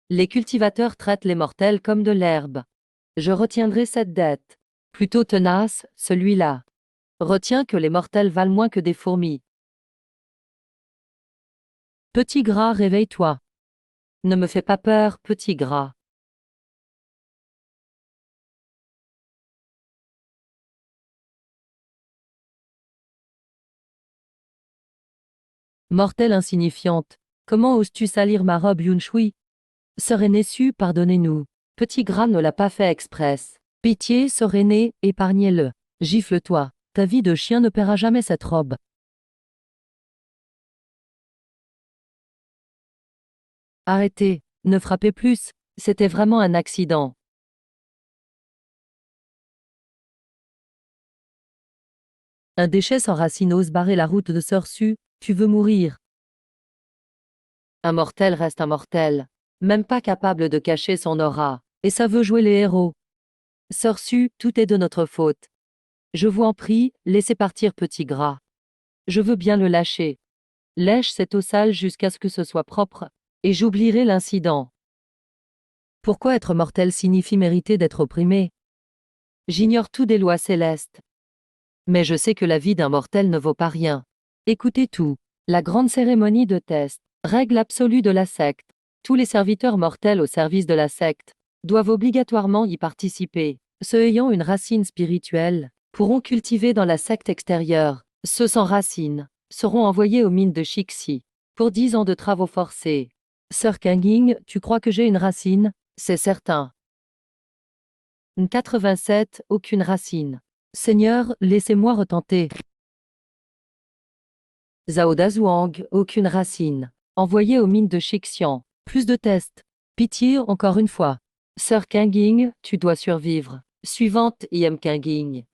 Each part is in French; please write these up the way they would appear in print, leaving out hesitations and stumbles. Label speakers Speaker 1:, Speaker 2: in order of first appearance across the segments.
Speaker 1: Les cultivateurs traitent les mortels comme de l'herbe. Je retiendrai cette dette. Plutôt tenace, celui-là. Retiens que les mortels valent moins que des fourmis. Petit gras, réveille-toi. Ne me fais pas peur, petit gras. Mortelle insignifiante, comment oses-tu salir ma robe Yunshui? Sœur aînée Su, pardonnez-nous. Petit gras ne l'a pas fait express. Pitié, sœur aînée, épargnez-le. Gifle-toi. Ta vie de chien ne paiera jamais cette robe. Arrêtez, ne frappez plus, c'était vraiment un accident. Un déchet sans racine ose barrer la route de Sœur Su, tu veux mourir. Un mortel reste un mortel, même pas capable de cacher son aura, et ça veut jouer les héros. Sœur Su, tout est de notre faute. Je vous en prie, laissez partir petit gras. Je veux bien le lâcher. Lèche cette eau sale jusqu'à ce que ce soit propre, et j'oublierai l'incident. Pourquoi être mortel signifie mériter d'être opprimé? J'ignore tout des lois célestes. Mais je sais que la vie d'un mortel ne vaut pas rien. Écoutez tout. La grande cérémonie de test, règle absolue de la secte. Tous les serviteurs mortels au service de la secte doivent obligatoirement y participer. Ceux ayant une racine spirituelle pourront cultiver dans la secte extérieure. Ceux sans racine seront envoyés aux mines de Chixi pour 10 ans de travaux forcés. Sœur Kanging, tu crois que j'ai une racine? C'est certain. 87, aucune racine. Seigneur, laissez-moi retenter. Zhao Dazhuang, aucune racine. Envoyé aux mines de Shixian. Plus de tests. Pitié, encore une fois. Sœur Kanging, tu dois survivre. Suivante, Yem Kanging.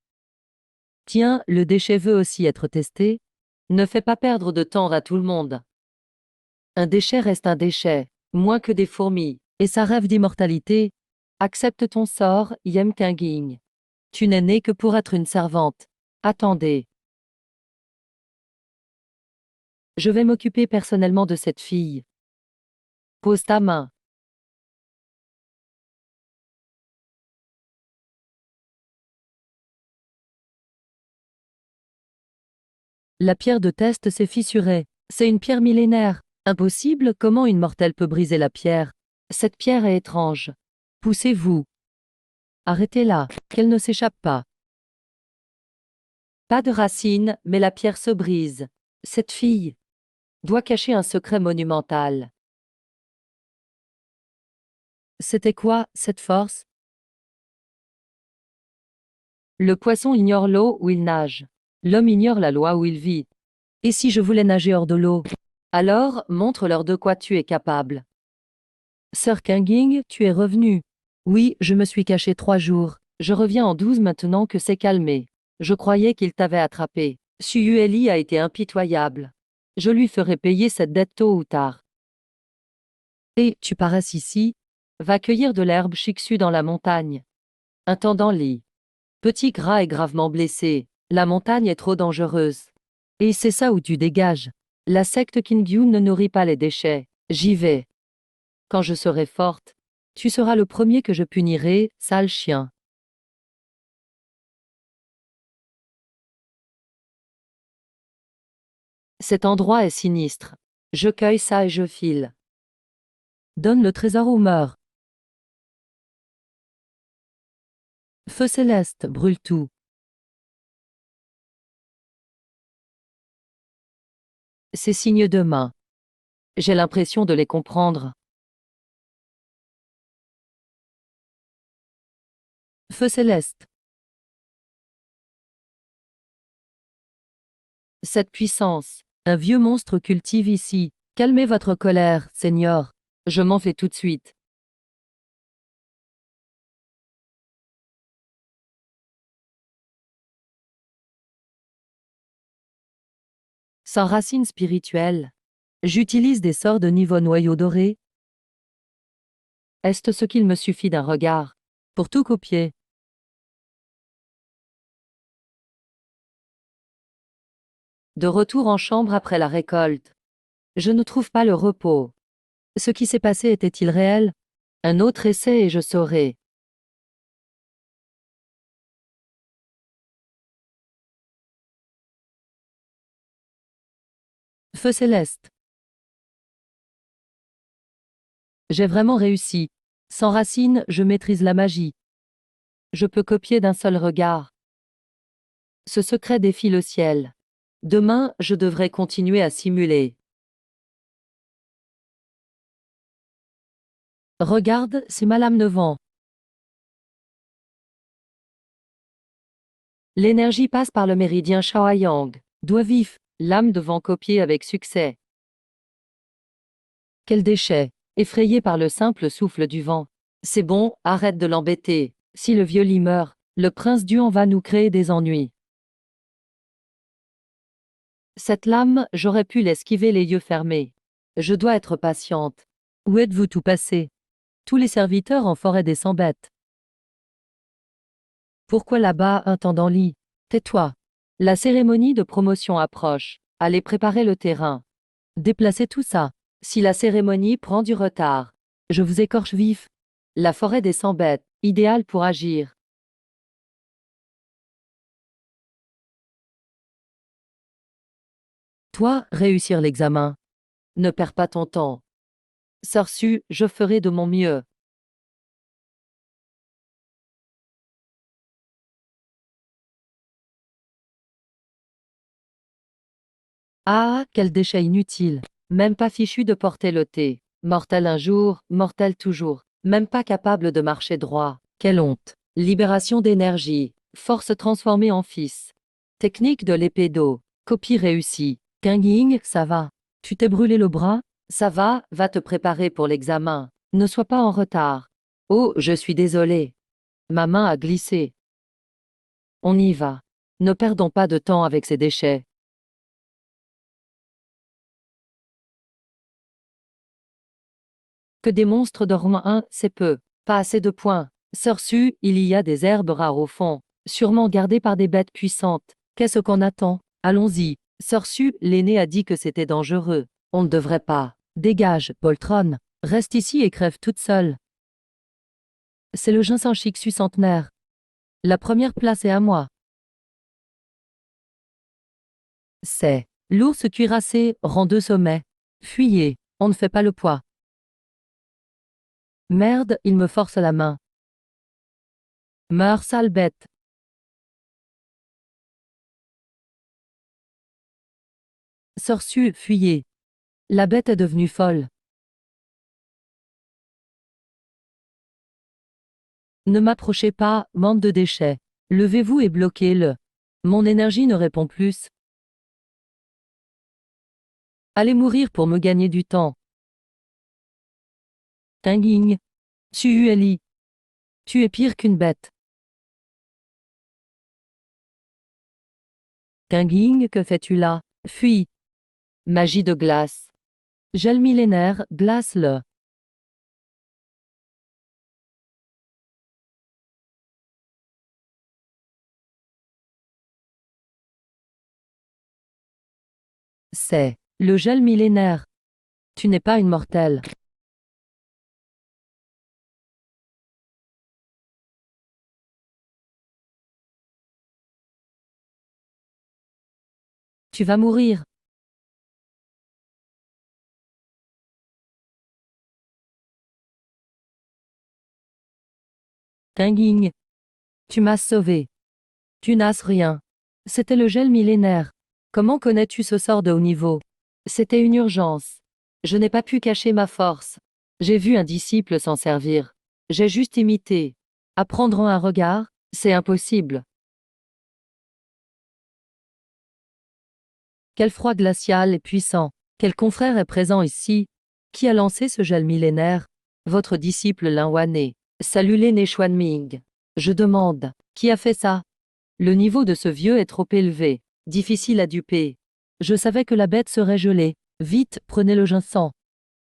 Speaker 1: Tiens, le déchet veut aussi être testé. Ne fais pas perdre de temps à tout le monde. Un déchet reste un déchet, moins que des fourmis, et sa rêve d'immortalité. Accepte ton sort, Yem Kanging. Tu n'es né que pour être une servante. Attendez. Je vais m'occuper personnellement de cette fille. Pose ta main. La pierre de test s'est fissurée. C'est une pierre millénaire. Impossible, comment une mortelle peut briser la pierre? Cette pierre est étrange. Poussez-vous. Arrêtez-la, qu'elle ne s'échappe pas. Pas de racines, mais la pierre se brise. Cette fille doit cacher un secret monumental. C'était quoi, cette force? Le poisson ignore l'eau où il nage. L'homme ignore la loi où il vit. Et si je voulais nager hors de l'eau? Alors, montre-leur de quoi tu es capable. Sœur Kanging, tu es revenue. Oui, je me suis cachée 3 jours. Je reviens en 12 maintenant que c'est calmé. Je croyais qu'il t'avait attrapé. Suyueli a été impitoyable. Je lui ferai payer cette dette tôt ou tard. Et, tu paraisses ici? Va cueillir de l'herbe Chixu dans la montagne. Intendant Li. Petit gras est gravement blessé. La montagne est trop dangereuse. Et c'est ça où tu dégages. La secte Kingyu ne nourrit pas les déchets. J'y vais. Quand je serai forte, tu seras le premier que je punirai, sale chien. Cet endroit est sinistre. Je cueille ça et je file. Donne le trésor ou meurs. Feu céleste, brûle tout. Ces signes de main. J'ai l'impression de les comprendre. Feu céleste. Cette puissance, un vieux monstre cultive ici. Calmez votre colère, Seigneur. Je m'en vais tout de suite. Sans racine spirituelle. J'utilise des sorts de niveau noyau doré. Est-ce ce qu'il me suffit d'un regard pour tout copier? De retour en chambre après la récolte. Je ne trouve pas le repos. Ce qui s'est passé était-il réel? Un autre essai et je saurai. Feu céleste. J'ai vraiment réussi. Sans Racine, je maîtrise la magie. Je peux copier d'un seul regard. Ce secret défie le ciel. Demain, je devrais continuer à simuler. Regarde, c'est ma lame de vent. L'énergie passe par le méridien Shaoyang. Doigt vif, lame de vent copiée avec succès. Quel déchet, effrayé par le simple souffle du vent. C'est bon, arrête de l'embêter. Si le vieux lit meurt, le prince Duan va nous créer des ennuis. Cette lame, j'aurais pu l'esquiver les yeux fermés. Je dois être patiente. Où êtes-vous tout passé? Tous les serviteurs en forêt des 100 bêtes. Pourquoi là-bas un lit? Tais-toi. La cérémonie de promotion approche. Allez préparer le terrain. Déplacez tout ça. Si la cérémonie prend du retard, je vous écorche vif. La forêt des 100 bêtes, idéale pour agir. Toi, réussir l'examen. Ne perds pas ton temps. Sœur Su, je ferai de mon mieux. Ah, quel déchet inutile. Même pas fichu de porter le thé. Mortel un jour, mortel toujours. Même pas capable de marcher droit. Quelle honte. Libération d'énergie. Force transformée en fils. Technique de l'épée d'eau. Copie réussie. Kinging, ça va. Tu t'es brûlé le bras? Ça va te préparer pour l'examen. Ne sois pas en retard. Oh, je suis désolé. Ma main a glissé. On y va. Ne perdons pas de temps avec ces déchets. Que des monstres dorment c'est peu. Pas assez de points. Sœur Su, il y a des herbes rares au fond. Sûrement gardées par des bêtes puissantes. Qu'est-ce qu'on attend? Allons-y. Sœur Su, l'aîné a dit que c'était dangereux. On ne devrait pas. Dégage, poltronne. Reste ici et crève toute seule. C'est le ginseng chic centenaire. La première place est à moi. C'est l'ours cuirassé, rang 2 sommet. Fuyez, on ne fait pas le poids. Merde, il me force la main. Meurs, sale bête. Sœur Su, fuyez. La bête est devenue folle. Ne m'approchez pas, bande de déchets. Levez-vous et bloquez-le. Mon énergie ne répond plus. Allez mourir pour me gagner du temps. Tinguing. Suueli. Tu es pire qu'une bête. Tinguing, que fais-tu là? Fuis. Magie de glace. Gel millénaire, glace-le. C'est le gel millénaire. Tu n'es pas une mortelle. Tu vas mourir. Tinguing. Tu m'as sauvé. Tu n'as rien. C'était le gel millénaire. Comment connais-tu ce sort de haut niveau? C'était une urgence. Je n'ai pas pu cacher ma force. J'ai vu un disciple s'en servir. J'ai juste imité. Apprendre en un regard, c'est impossible. Quel froid glacial et puissant. Quel confrère est présent ici? Qui a lancé ce gel millénaire? Votre disciple Lin Wanné. Salut l'aîné Xuanming. Je demande, qui a fait ça? Le niveau de ce vieux est trop élevé. Difficile à duper. Je savais que la bête serait gelée. Vite, prenez le ginseng.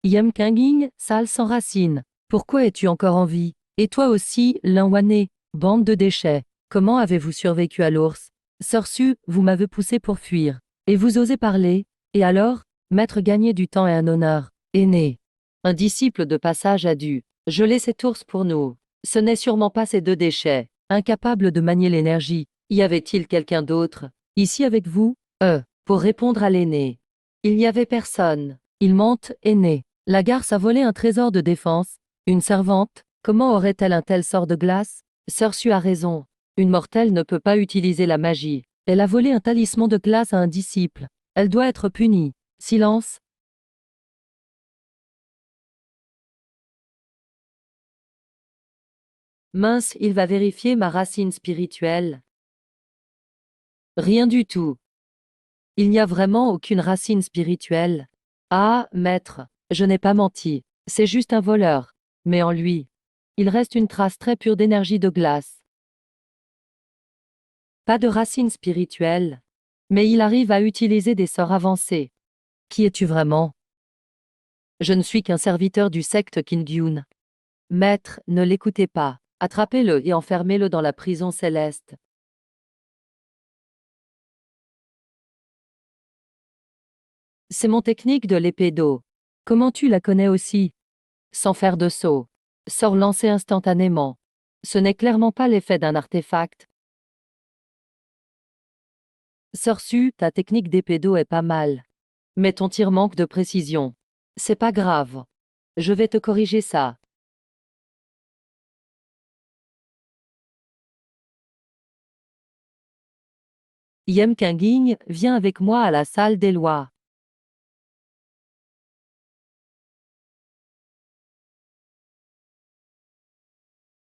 Speaker 1: Yam Kinging, sale sans racine. Pourquoi es-tu encore en vie? Et toi aussi, Lin Wanné, bande de déchets. Comment avez-vous survécu à l'ours? Sœur Su, vous m'avez poussé pour fuir. Et vous osez parler? Et alors? M'être gagné du temps et un honneur. Aîné. Un disciple de passage a dû Geler cet ours pour nous. Ce n'est sûrement pas ces deux déchets. Incapables de manier l'énergie. Y avait-il quelqu'un d'autre, ici avec vous? Pour répondre à l'aîné. Il n'y avait personne. Il mente, aîné. La garce a volé un trésor de défense. Une servante. Comment aurait-elle un tel sort de glace? Sœur Sue a raison. Une mortelle ne peut pas utiliser la magie. Elle a volé un talisman de glace à un disciple. Elle doit être punie. Silence. Mince, il va vérifier ma racine spirituelle. Rien du tout. Il n'y a vraiment aucune racine spirituelle. Ah, maître, je n'ai pas menti. C'est juste un voleur. Mais en lui, il reste une trace très pure d'énergie de glace. Pas de racine spirituelle. Mais il arrive à utiliser des sorts avancés. Qui es-tu vraiment? Je ne suis qu'un serviteur du secte Kingyun. Maître, ne l'écoutez pas. Attrapez-le et enfermez-le dans la prison céleste. C'est mon technique de l'épée d'eau. Comment tu la connais aussi? Sans faire de saut. Sort lancé instantanément. Ce n'est clairement pas l'effet d'un artefact. Sorsu, ta technique d'épée d'eau est pas mal. Mais ton tir manque de précision. C'est pas grave. Je vais te corriger ça. Yem Kinging, viens avec moi à la salle des lois.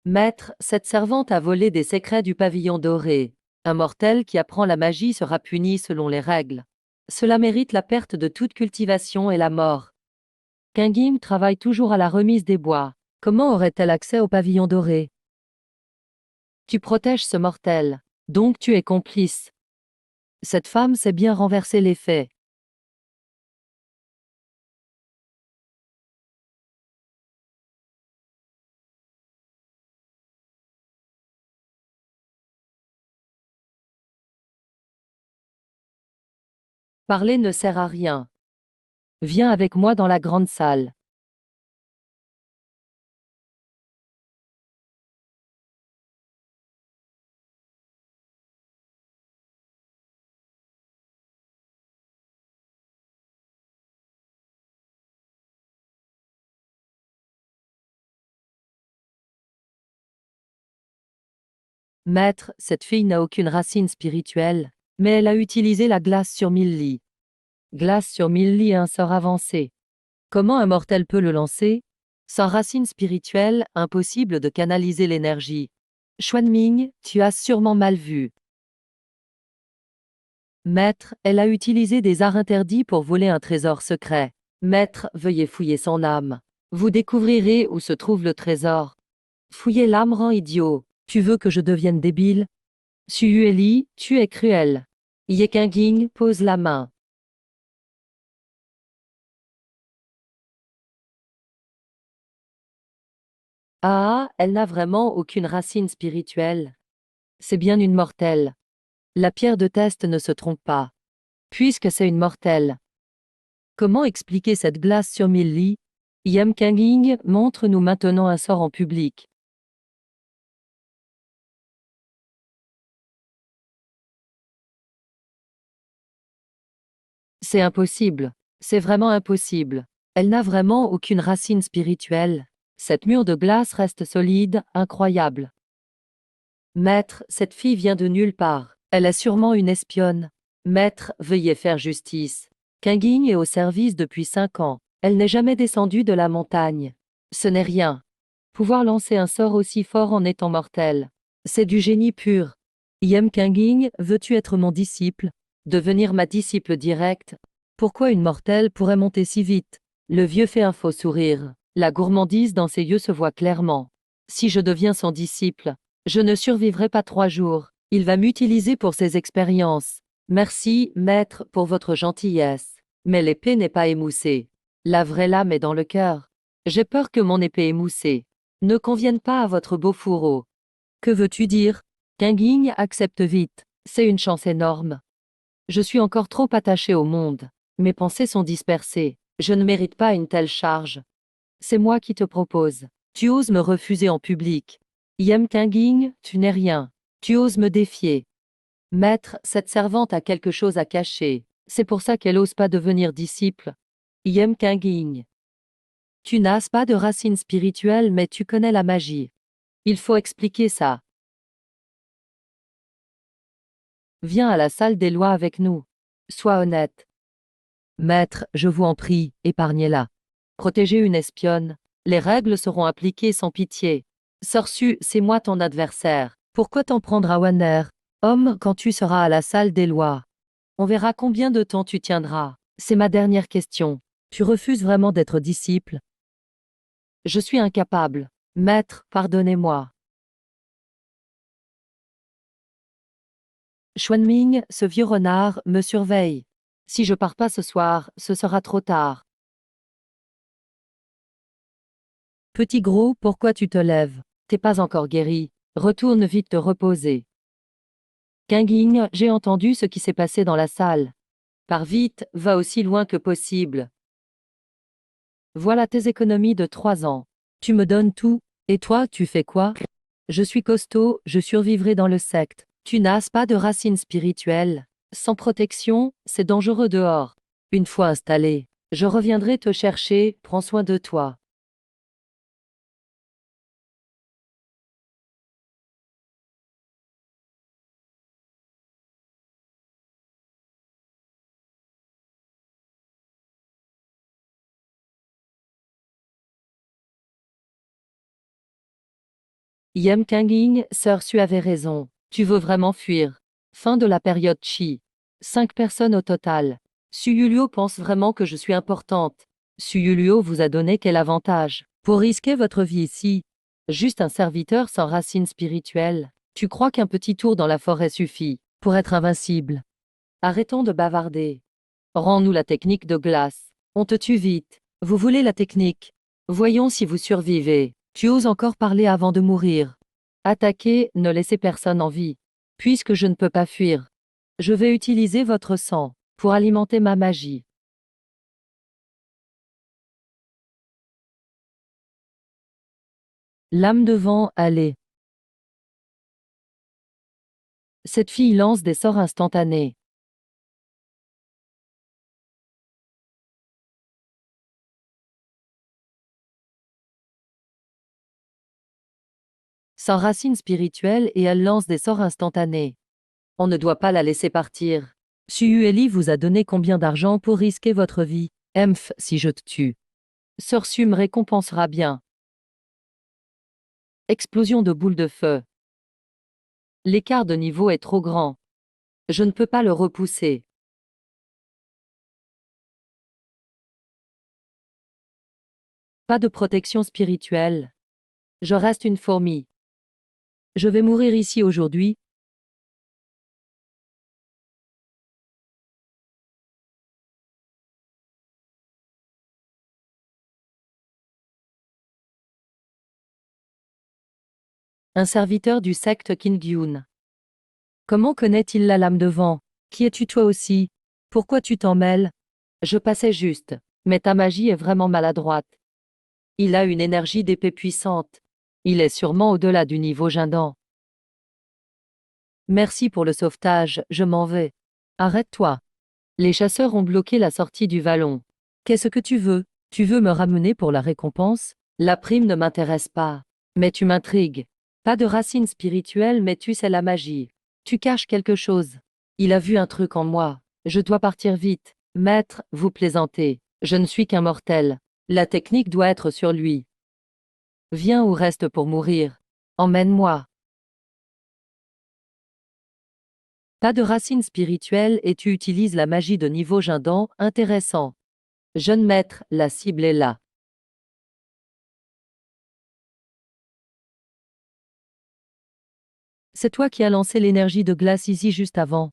Speaker 1: Maître, cette servante a volé des secrets du pavillon doré. Un mortel qui apprend la magie sera puni selon les règles. Cela mérite la perte de toute cultivation et la mort. Kingim travaille toujours à la remise des bois. Comment aurait-elle accès au pavillon doré? Tu protèges ce mortel. Donc tu es complice. Cette femme sait bien renverser les faits. Parler ne sert à rien. Viens avec moi dans la grande salle. Maître, cette fille n'a aucune racine spirituelle, mais elle a utilisé la glace sur 1000 lits. Glace sur 1000 lits est un sort avancé. Comment un mortel peut le lancer? Sans racine spirituelle, impossible de canaliser l'énergie. Xuanming, tu as sûrement mal vu. Maître, elle a utilisé des arts interdits pour voler un trésor secret. Maître, veuillez fouiller son âme. Vous découvrirez où se trouve le trésor. Fouiller l'âme rend idiot. Tu veux que je devienne débile? Sueli, tu es cruel. Yekinging pose la main. Ah, elle n'a vraiment aucune racine spirituelle. C'est bien une mortelle. La pierre de test ne se trompe pas. Puisque c'est une mortelle. Comment expliquer cette glace sur 1000 lits? Yam Kanging, montre-nous maintenant un sort en public. C'est impossible. C'est vraiment impossible. Elle n'a vraiment aucune racine spirituelle. Cette mur de glace reste solide, incroyable. Maître, cette fille vient de nulle part. Elle est sûrement une espionne. Maître, veuillez faire justice. Kanging est au service depuis 5 ans. Elle n'est jamais descendue de la montagne. Ce n'est rien. Pouvoir lancer un sort aussi fort en étant mortel. C'est du génie pur. Yem Kanging, veux-tu être mon disciple? Devenir ma disciple directe? Pourquoi une mortelle pourrait monter si vite? Le vieux fait un faux sourire. La gourmandise dans ses yeux se voit clairement. Si je deviens son disciple, je ne survivrai pas 3 jours. Il va m'utiliser pour ses expériences. Merci, maître, pour votre gentillesse. Mais l'épée n'est pas émoussée. La vraie lame est dans le cœur. J'ai peur que mon épée émoussée ne convienne pas à votre beau fourreau. Que veux-tu dire? Kinging accepte vite. C'est une chance énorme. Je suis encore trop attaché au monde. Mes pensées sont dispersées. Je ne mérite pas une telle charge. C'est moi qui te propose. Tu oses me refuser en public. Yem Kinging, tu n'es rien. Tu oses me défier. Maître, cette servante a quelque chose à cacher. C'est pour ça qu'elle n'ose pas devenir disciple. Yem Kinging. Tu n'as pas de racines spirituelles mais tu connais la magie. Il faut expliquer ça. Viens à la salle des lois avec nous. Sois honnête. Maître, je vous en prie, épargnez-la. Protégez une espionne. Les règles seront appliquées sans pitié. Sorsu, c'est moi ton adversaire. Pourquoi t'en prendre à Wanner, homme, quand tu seras à la salle des lois? On verra combien de temps tu tiendras. C'est ma dernière question. Tu refuses vraiment d'être disciple? Je suis incapable. Maître, pardonnez-moi. Xuanming, ce vieux renard, me surveille. Si je pars pas ce soir, ce sera trop tard. Petit gros, pourquoi tu te lèves? T'es pas encore guéri. Retourne vite te reposer. Kinging, j'ai entendu ce qui s'est passé dans la salle. Pars vite, va aussi loin que possible. Voilà tes économies de 3 ans. Tu me donnes tout, et toi, tu fais quoi? Je suis costaud, je survivrai dans le secte. Tu n'as pas de racines spirituelles. Sans protection, c'est dangereux dehors. Une fois installé, je reviendrai te chercher, prends soin de toi. Yem Kinging, Sœur Su avait raison. Tu veux vraiment fuir. Fin de la période Chi. 5 personnes au total. Su Yulio pense vraiment que je suis importante. Su Yulio vous a donné quel avantage? Pour risquer votre vie ici. Juste un serviteur sans racines spirituelles. Tu crois qu'un petit tour dans la forêt suffit pour être invincible? Arrêtons de bavarder. Rends-nous la technique de glace. On te tue vite. Vous voulez la technique? Voyons si vous survivez. Tu oses encore parler avant de mourir. Attaquez, ne laissez personne en vie. Puisque je ne peux pas fuir, je vais utiliser votre sang pour alimenter ma magie. Lame de vent, allez. Cette fille lance des sorts instantanés. Sans racine spirituelle et elle lance des sorts instantanés. On ne doit pas la laisser partir. Suueli vous a donné combien d'argent pour risquer votre vie? Emph, si je te tue. Sœur Su me récompensera bien. Explosion de boules de feu. L'écart de niveau est trop grand. Je ne peux pas le repousser. Pas de protection spirituelle. Je reste une fourmi. Je vais mourir ici aujourd'hui. Un serviteur du secte Kingyun. Comment connaît-il la lame de vent? Qui es-tu toi aussi? Pourquoi tu t'en mêles? Je passais juste. Mais ta magie est vraiment maladroite. Il a une énergie d'épée puissante. Il est sûrement au-delà du niveau Jindan. Merci pour le sauvetage, je m'en vais. Arrête-toi. Les chasseurs ont bloqué la sortie du vallon. Qu'est-ce que tu veux? Tu veux me ramener pour la récompense? La prime ne m'intéresse pas. Mais tu m'intrigues. Pas de racine spirituelle mais tu sais la magie. Tu caches quelque chose. Il a vu un truc en moi. Je dois partir vite. Maître, vous plaisantez. Je ne suis qu'un mortel. La technique doit être sur lui. Viens ou reste pour mourir. Emmène-moi. Pas de racine spirituelle et tu utilises la magie de niveau Jindan, intéressant. Jeune maître, la cible est là. C'est toi qui as lancé l'énergie de glace ici juste avant.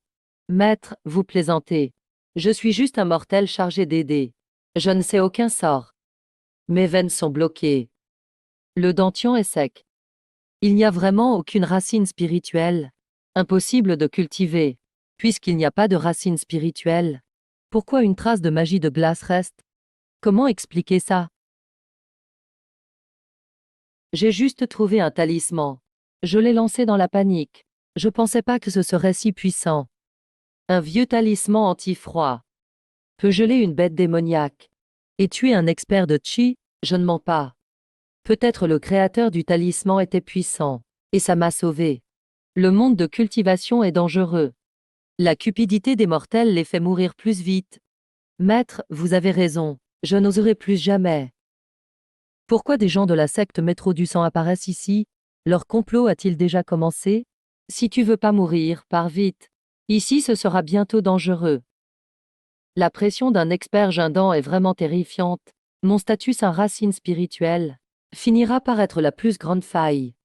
Speaker 1: Maître, vous plaisantez. Je suis juste un mortel chargé d'aider. Je ne sais aucun sort. Mes veines sont bloquées. Le dentian est sec. Il n'y a vraiment aucune racine spirituelle. Impossible de cultiver. Puisqu'il n'y a pas de racine spirituelle. Pourquoi une trace de magie de glace reste? Comment expliquer ça? J'ai juste trouvé un talisman. Je l'ai lancé dans la panique. Je pensais pas que ce serait si puissant. Un vieux talisman anti-froid. Peut geler une bête démoniaque. Et tuer un expert de chi, je ne mens pas. Peut-être le créateur du talisman était puissant. Et ça m'a sauvé. Le monde de cultivation est dangereux. La cupidité des mortels les fait mourir plus vite. Maître, vous avez raison. Je n'oserai plus jamais. Pourquoi des gens de la secte Métro du Sang apparaissent ici? Leur complot a-t-il déjà commencé? Si tu veux pas mourir, pars vite. Ici ce sera bientôt dangereux. La pression d'un expert Jindan est vraiment terrifiante. Mon statut sans racine spirituelle finira par être la plus grande faille.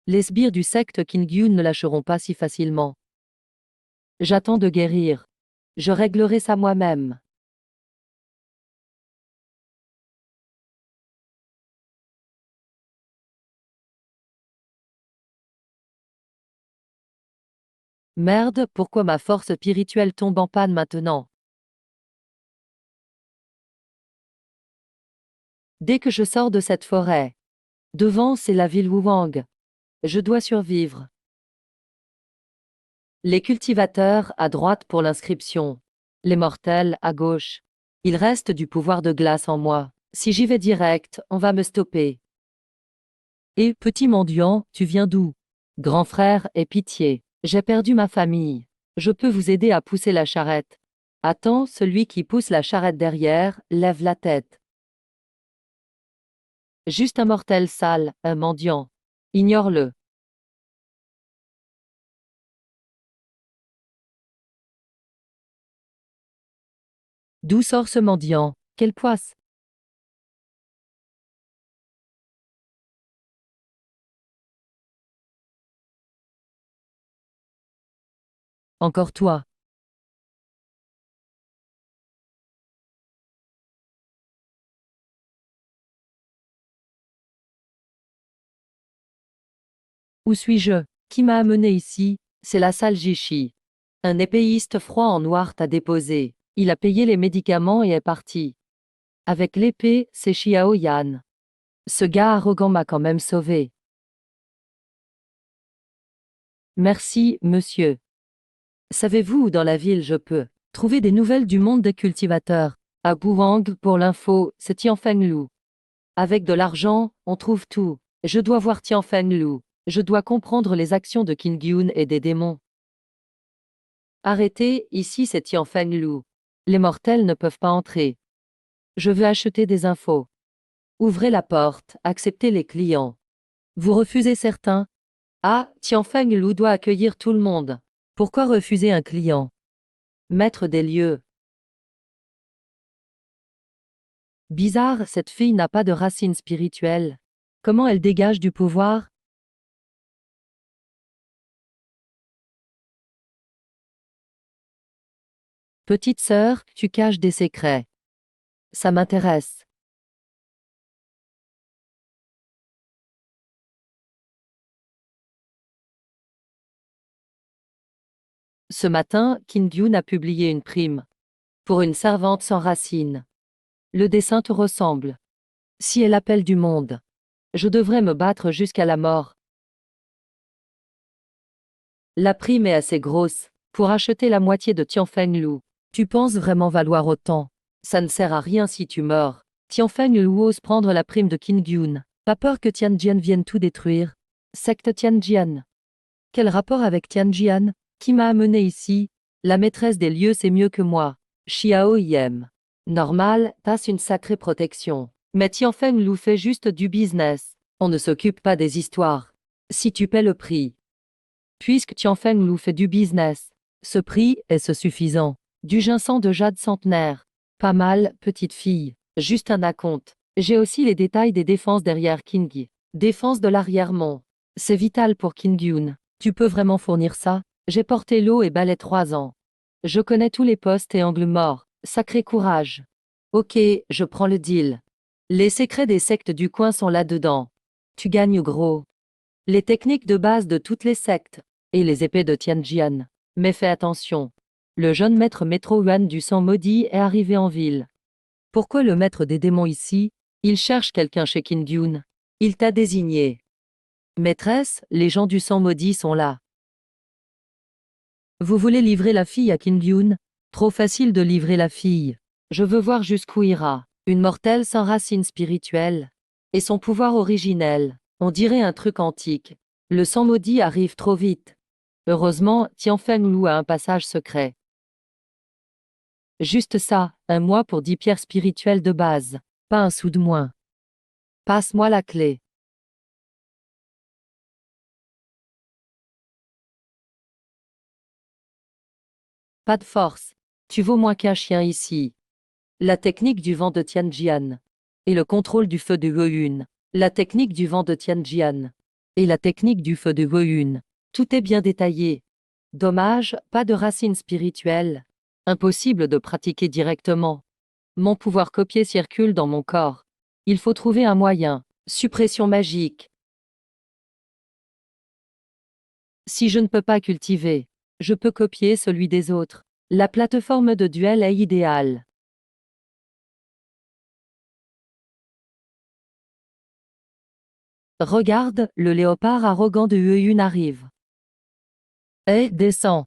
Speaker 1: Les sbires du secte Kingyun ne lâcheront pas si facilement. J'attends de guérir. Je réglerai ça moi-même. Merde, pourquoi ma force spirituelle tombe en panne maintenant? Dès que je sors de cette forêt, devant c'est la ville Wuwang. Je dois survivre. Les cultivateurs à droite pour l'inscription. Les mortels à gauche. Il reste du pouvoir de glace en moi. Si j'y vais direct, on va me stopper. Et, petit mendiant, tu viens d'où? Grand frère, aie pitié. J'ai perdu ma famille. Je peux vous aider à pousser la charrette. Attends, celui qui pousse la charrette derrière, lève la tête. Juste un mortel sale, un mendiant. Ignore-le. D'où sort ce mendiant? Quelle poisse? Encore toi. Où suis-je? Qui m'a amené ici? C'est la salle Jishi. Un épéiste froid en noir t'a déposé. Il a payé les médicaments et est parti. Avec l'épée, c'est Xiao Yan. Ce gars arrogant m'a quand même sauvé. Merci, monsieur. Savez-vous où dans la ville je peux trouver des nouvelles du monde des cultivateurs? À Guwang, pour l'info, c'est Tianfeng-Lu. Avec de l'argent, on trouve tout. Je dois voir Tianfeng-Lu. Je dois comprendre les actions de Kingyun et des démons. Arrêtez, ici c'est Tianfeng-Lu. Les mortels ne peuvent pas entrer. Je veux acheter des infos. Ouvrez la porte, acceptez les clients. Vous refusez certains? Ah, Tianfeng-Lu doit accueillir tout le monde. Pourquoi refuser un client? Maître des lieux. Bizarre, cette fille n'a pas de racine spirituelle. Comment elle dégage du pouvoir? Petite sœur, tu caches des secrets. Ça m'intéresse. Ce matin, Kingyun a publié une prime. Pour une servante sans racine. Le dessin te ressemble. Si elle appelle du monde. Je devrais me battre jusqu'à la mort. La prime est assez grosse pour acheter la moitié de Tianfeng-Lu. Tu penses vraiment valoir autant? Ça ne sert à rien si tu meurs. Tianfeng-Lu ose prendre la prime de Kingyun. Pas peur que Tianjian vienne tout détruire. Secte Tianjian. Quel rapport avec Tianjian? Qui m'a amené ici? La maîtresse des lieux sait mieux que moi. Xiao Yem. Normal, t'as une sacrée protection. Mais Tianfeng-Lu fait juste du business. On ne s'occupe pas des histoires. Si tu paies le prix. Puisque Tianfeng-Lu fait du business. Ce prix est-ce suffisant? Du ginseng de jade centenaire. Pas mal, petite fille. Juste un acompte. J'ai aussi les détails des défenses derrière King. Défense de l'arrière-mont. C'est vital pour Kingyun. Tu peux vraiment fournir ça? J'ai porté l'eau et balai 3 ans. Je connais tous les postes et angles morts. Sacré courage. Ok, je prends le deal. Les secrets des sectes du coin sont là-dedans. Tu gagnes gros. Les techniques de base de toutes les sectes. Et les épées de Tianjian. Mais fais attention. Le jeune maître Métro Yuan du sang maudit est arrivé en ville. Pourquoi le maître des démons ici? Il cherche quelqu'un chez Qin. Il t'a désigné. Maîtresse, les gens du sang maudit sont là. Vous voulez livrer la fille à Qin? Trop facile de livrer la fille. Je veux voir jusqu'où ira. Une mortelle sans racine spirituelle. Et son pouvoir originel. On dirait un truc antique. Le sang maudit arrive trop vite. Heureusement, Tianfeng Lu a un passage secret. Juste ça, un mois pour 10 pierres spirituelles de base. Pas un sou de moins. Passe-moi la clé. Pas de force. Tu vaux moins qu'un chien ici. La technique du vent de Tianjian. Et le contrôle du feu de Weiyun. La technique du vent de Tianjian. Et la technique du feu de Weiyun. Tout est bien détaillé. Dommage, pas de racine spirituelle. Impossible de pratiquer directement. Mon pouvoir copier circule dans mon corps. Il faut trouver un moyen. Suppression magique. Si je ne peux pas cultiver, je peux copier celui des autres. La plateforme de duel est idéale. Regarde, le léopard arrogant de Weiyun arrive. Descends.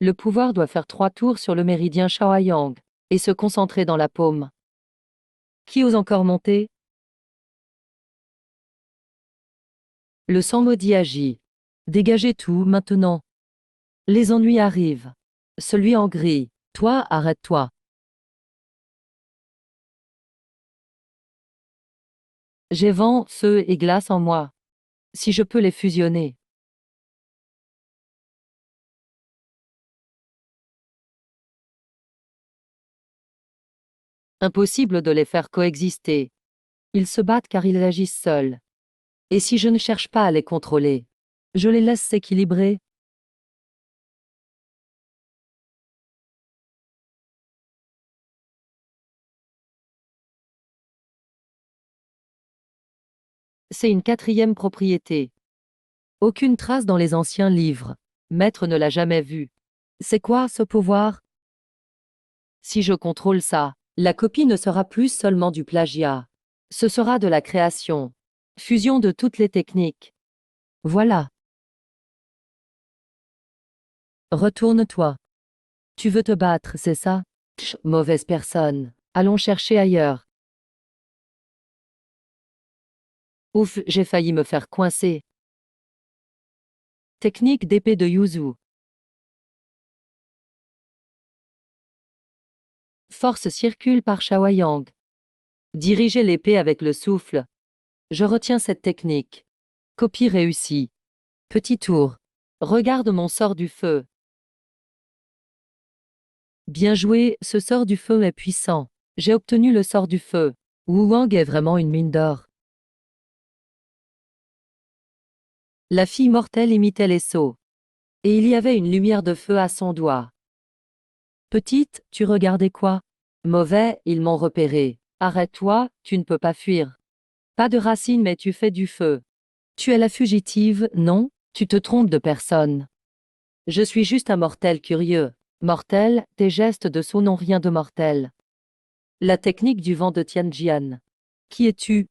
Speaker 1: Le pouvoir doit faire 3 tours sur le méridien Shaoyang et se concentrer dans la paume. Qui ose encore monter? Le sang maudit agit. Dégagez tout maintenant. Les ennuis arrivent. Celui en gris. Toi, arrête-toi. J'ai vent, feu et glace en moi. Si je peux les fusionner. Impossible de les faire coexister. Ils se battent car ils agissent seuls. Et si je ne cherche pas à les contrôler, je les laisse s'équilibrer. C'est une 4e propriété. Aucune trace dans les anciens livres. Maître ne l'a jamais vu. C'est quoi ce pouvoir? Si je contrôle ça, la copie ne sera plus seulement du plagiat. Ce sera de la création. Fusion de toutes les techniques. Voilà. Retourne-toi. Tu veux te battre, c'est ça? Mauvaise personne. Allons chercher ailleurs. Ouf, j'ai failli me faire coincer. Technique d'épée de Yuzu. Force circule par Shaoyang. Dirigez l'épée avec le souffle. Je retiens cette technique. Copie réussie. Petit tour. Regarde mon sort du feu. Bien joué, ce sort du feu est puissant. J'ai obtenu le sort du feu. Wu Wang est vraiment une mine d'or. La fille mortelle imitait les sauts. Et il y avait une lumière de feu à son doigt. Petite, tu regardais quoi? Mauvais, ils m'ont repéré. Arrête-toi, tu ne peux pas fuir. Pas de racines mais tu fais du feu. Tu es la fugitive, non? Tu te trompes de personne. Je suis juste un mortel curieux. Mortel, tes gestes de saut n'ont rien de mortel. La technique du vent de Tianjian. Qui es-tu?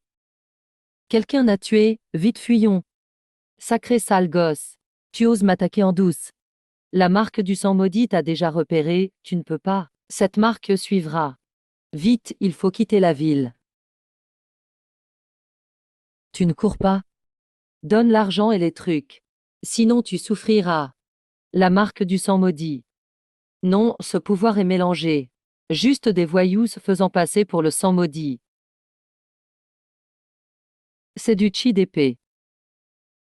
Speaker 1: Quelqu'un n'a tué, vite fuyons. Sacré sale gosse. Tu oses m'attaquer en douce. La marque du sang maudit t'a déjà repéré, tu ne peux pas. Cette marque suivra. Vite, il faut quitter la ville. Tu ne cours pas? Donne l'argent et les trucs. Sinon tu souffriras. La marque du sang maudit. Non, ce pouvoir est mélangé. Juste des voyous se faisant passer pour le sang maudit. C'est du chi d'épée.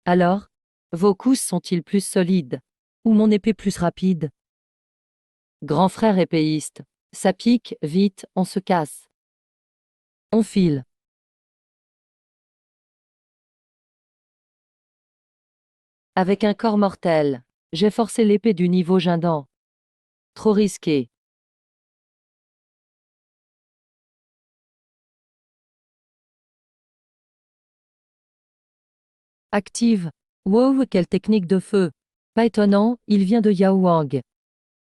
Speaker 1: Alors? Vos coups sont-ils plus solides? Ou mon épée plus rapide? Grand frère épéiste. Ça pique, vite, on se casse. On file. Avec un corps mortel, j'ai forcé l'épée du niveau Jindan. Trop risqué. Active. Wow, quelle technique de feu. Pas étonnant, il vient de Yao Wang.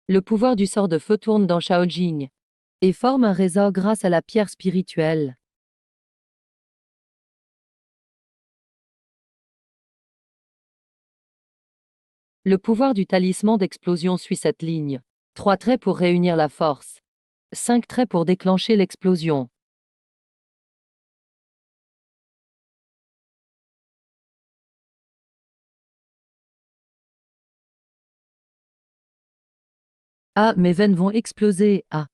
Speaker 1: Le pouvoir du sort de feu tourne dans Shaojing et forme un réseau grâce à la pierre spirituelle. Le pouvoir du talisman d'explosion suit cette ligne. 3 traits pour réunir la force. 5 traits pour déclencher l'explosion. Ah, mes veines vont exploser. Ah.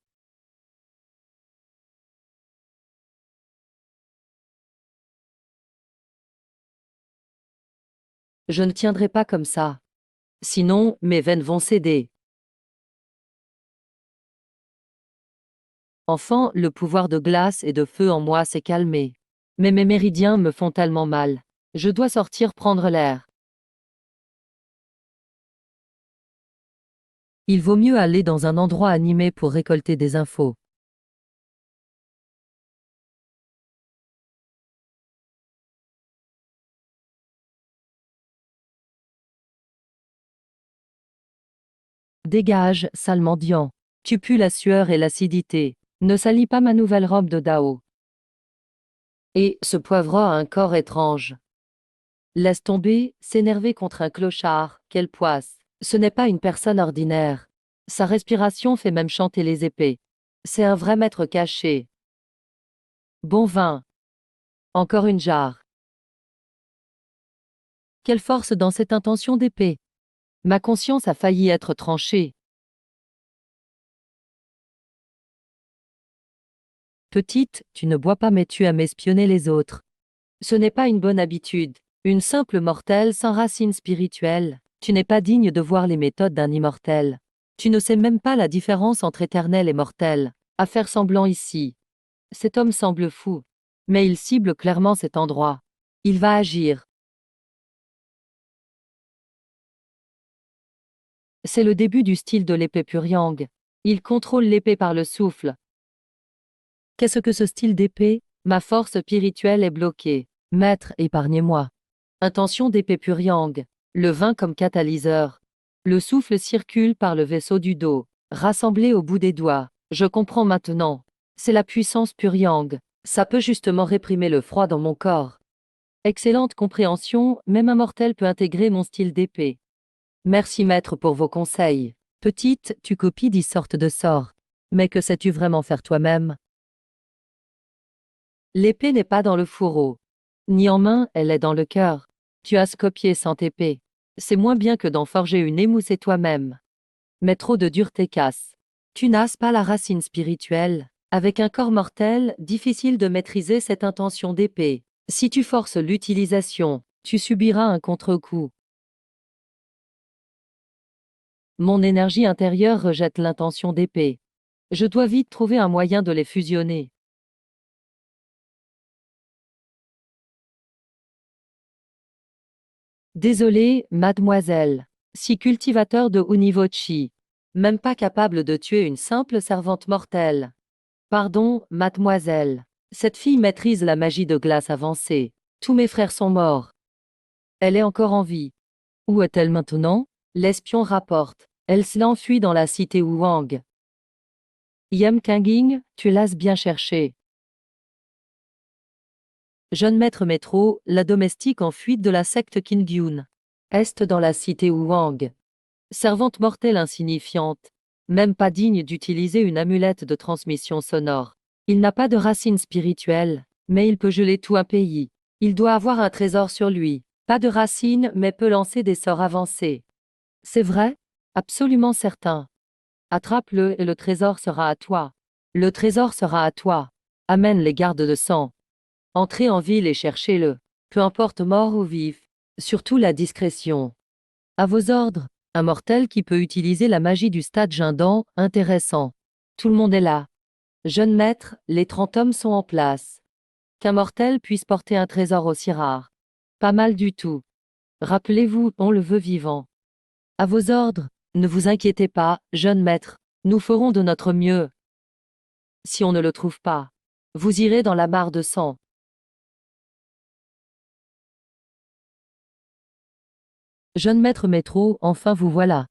Speaker 1: Je ne tiendrai pas comme ça. Sinon, mes veines vont céder. Enfin, le pouvoir de glace et de feu en moi s'est calmé. Mais mes méridiens me font tellement mal. Je dois sortir prendre l'air. Il vaut mieux aller dans un endroit animé pour récolter des infos. Dégage, sale mendiant. Tu pues la sueur et l'acidité. Ne salis pas ma nouvelle robe de Dao. Et ce poivreau a un corps étrange. Laisse tomber, s'énerver contre un clochard, quelle poisse. Ce n'est pas une personne ordinaire. Sa respiration fait même chanter les épées. C'est un vrai maître caché. Bon vin. Encore une jarre. Quelle force dans cette intention d'épée. Ma conscience a failli être tranchée. Petite, tu ne bois pas mais tu aimes espionner les autres. Ce n'est pas une bonne habitude. Une simple mortelle sans racine spirituelle. Tu n'es pas digne de voir les méthodes d'un immortel. Tu ne sais même pas la différence entre éternel et mortel. À faire semblant ici. Cet homme semble fou. Mais il cible clairement cet endroit. Il va agir. C'est le début du style de l'épée Puriang. Il contrôle l'épée par le souffle. Qu'est-ce que ce style d'épée? Ma force spirituelle est bloquée. Maître, épargnez-moi. Intention d'épée Puriang. Le vin comme catalyseur. Le souffle circule par le vaisseau du dos, rassemblé au bout des doigts. Je comprends maintenant. C'est la puissance Puriang. Ça peut justement réprimer le froid dans mon corps. Excellente compréhension, même un mortel peut intégrer mon style d'épée. Merci maître pour vos conseils. Petite, tu copies 10 sortes de sorts. Mais que sais-tu vraiment faire toi-même? L'épée n'est pas dans le fourreau. Ni en main, elle est dans le cœur. Tu as copié sans épée. C'est moins bien que d'en forger une émoussée toi-même. Mais trop de dureté casse. Tu n'as pas la racine spirituelle. Avec un corps mortel, difficile de maîtriser cette intention d'épée. Si tu forces l'utilisation, tu subiras un contre-coup. Mon énergie intérieure rejette l'intention d'épée. Je dois vite trouver un moyen de les fusionner. Désolé, mademoiselle. Si cultivateur de Univochi. Même pas capable de tuer une simple servante mortelle. Pardon, mademoiselle. Cette fille maîtrise la magie de glace avancée. Tous mes frères sont morts. Elle est encore en vie. Où est-elle maintenant? L'espion rapporte. Elle s'enfuit dans la cité Wuang. Yam Kanging, tu l'as bien cherché. Jeune maître métro, la domestique en fuite de la secte Qingyun. Est dans la cité Wuang. Servante mortelle insignifiante. Même pas digne d'utiliser une amulette de transmission sonore. Il n'a pas de racine spirituelle, mais il peut geler tout un pays. Il doit avoir un trésor sur lui. Pas de racine, mais peut lancer des sorts avancés. C'est vrai? Absolument certain. Attrape-le et le trésor sera à toi. Le trésor sera à toi. Amène les gardes de sang. Entrez en ville et cherchez-le. Peu importe mort ou vif. Surtout la discrétion. À vos ordres. Un mortel qui peut utiliser la magie du stade Jindan, intéressant. Tout le monde est là. Jeune maître, les 30 hommes sont en place. Qu'un mortel puisse porter un trésor aussi rare. Pas mal du tout. Rappelez-vous, on le veut vivant. À vos ordres. Ne vous inquiétez pas, jeune maître. Nous ferons de notre mieux. Si on ne le trouve pas, vous irez dans la mare de sang. Jeune maître Métro, enfin vous voilà.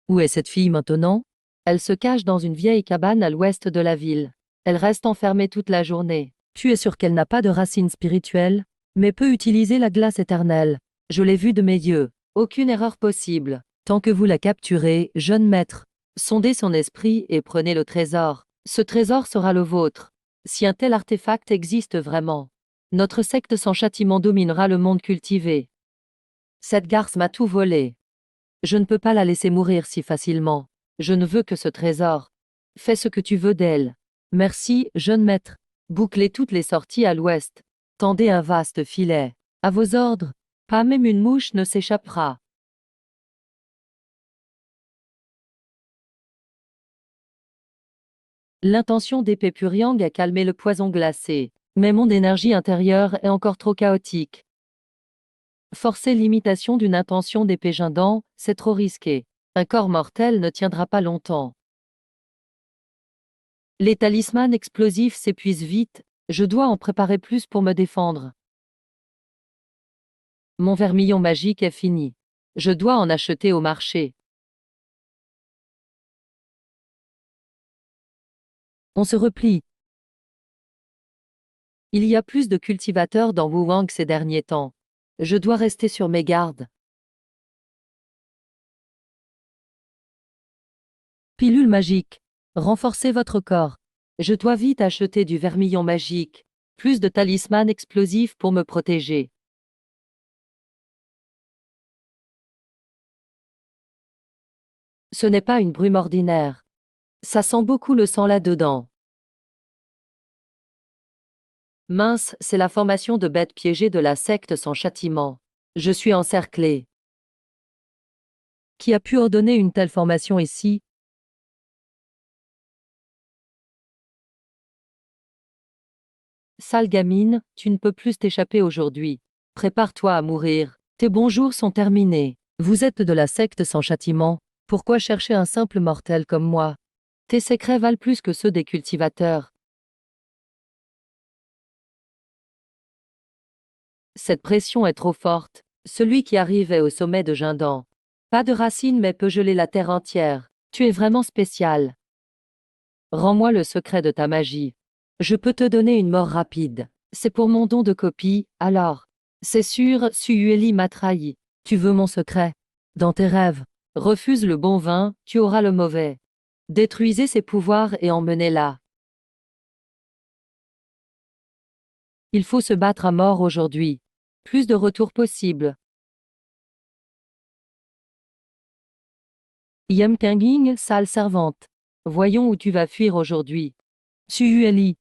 Speaker 1: Où est cette fille maintenant? Elle se cache dans une vieille cabane à l'ouest de la ville. Elle reste enfermée toute la journée. Tu es sûr qu'elle n'a pas de racines spirituelles, mais peut utiliser la glace éternelle. Je l'ai vue de mes yeux. Aucune erreur possible. Tant que vous la capturez, jeune maître, sondez son esprit et prenez le trésor. Ce trésor sera le vôtre. Si un tel artefact existe vraiment, notre secte sans châtiment dominera le monde cultivé. Cette garce m'a tout volé. Je ne peux pas la laisser mourir si facilement. Je ne veux que ce trésor. Fais ce que tu veux d'elle. Merci, jeune maître. Bouclez toutes les sorties à l'ouest. Tendez un vaste filet. À vos ordres. Pas même une mouche ne s'échappera. L'intention d'épée Puriang a calmé le poison glacé. Mais mon énergie intérieure est encore trop chaotique. Forcer l'imitation d'une intention d'épée Jindan, c'est trop risqué. Un corps mortel ne tiendra pas longtemps. Les talismans explosifs s'épuisent vite, je dois en préparer plus pour me défendre. Mon vermillon magique est fini. Je dois en acheter au marché. On se replie. Il y a plus de cultivateurs dans Wuwang ces derniers temps. Je dois rester sur mes gardes. Pilule magique. Renforcez votre corps. Je dois vite acheter du vermillon magique. Plus de talismans explosifs pour me protéger. Ce n'est pas une brume ordinaire. Ça sent beaucoup le sang là-dedans. Mince, c'est la formation de bêtes piégées de la secte sans châtiment. Je suis encerclé. Qui a pu ordonner une telle formation ici? Sale gamine, tu ne peux plus t'échapper aujourd'hui. Prépare-toi à mourir. Tes bons jours sont terminés. Vous êtes de la secte sans châtiment. Pourquoi chercher un simple mortel comme moi? Tes secrets valent plus que ceux des cultivateurs. Cette pression est trop forte. Celui qui arrive est au sommet de Jindan. Pas de racines mais peut geler la terre entière. Tu es vraiment spécial. Rends-moi le secret de ta magie. Je peux te donner une mort rapide. C'est pour mon don de copie, alors. C'est sûr, Suyueli m'a trahi. Tu veux mon secret? Dans tes rêves. Refuse le bon vin, tu auras le mauvais. Détruisez ses pouvoirs et emmenez-la. Il faut se battre à mort aujourd'hui. Plus de retours possibles. Yam Kanging, sale servante. Voyons où tu vas fuir aujourd'hui. Suyueli.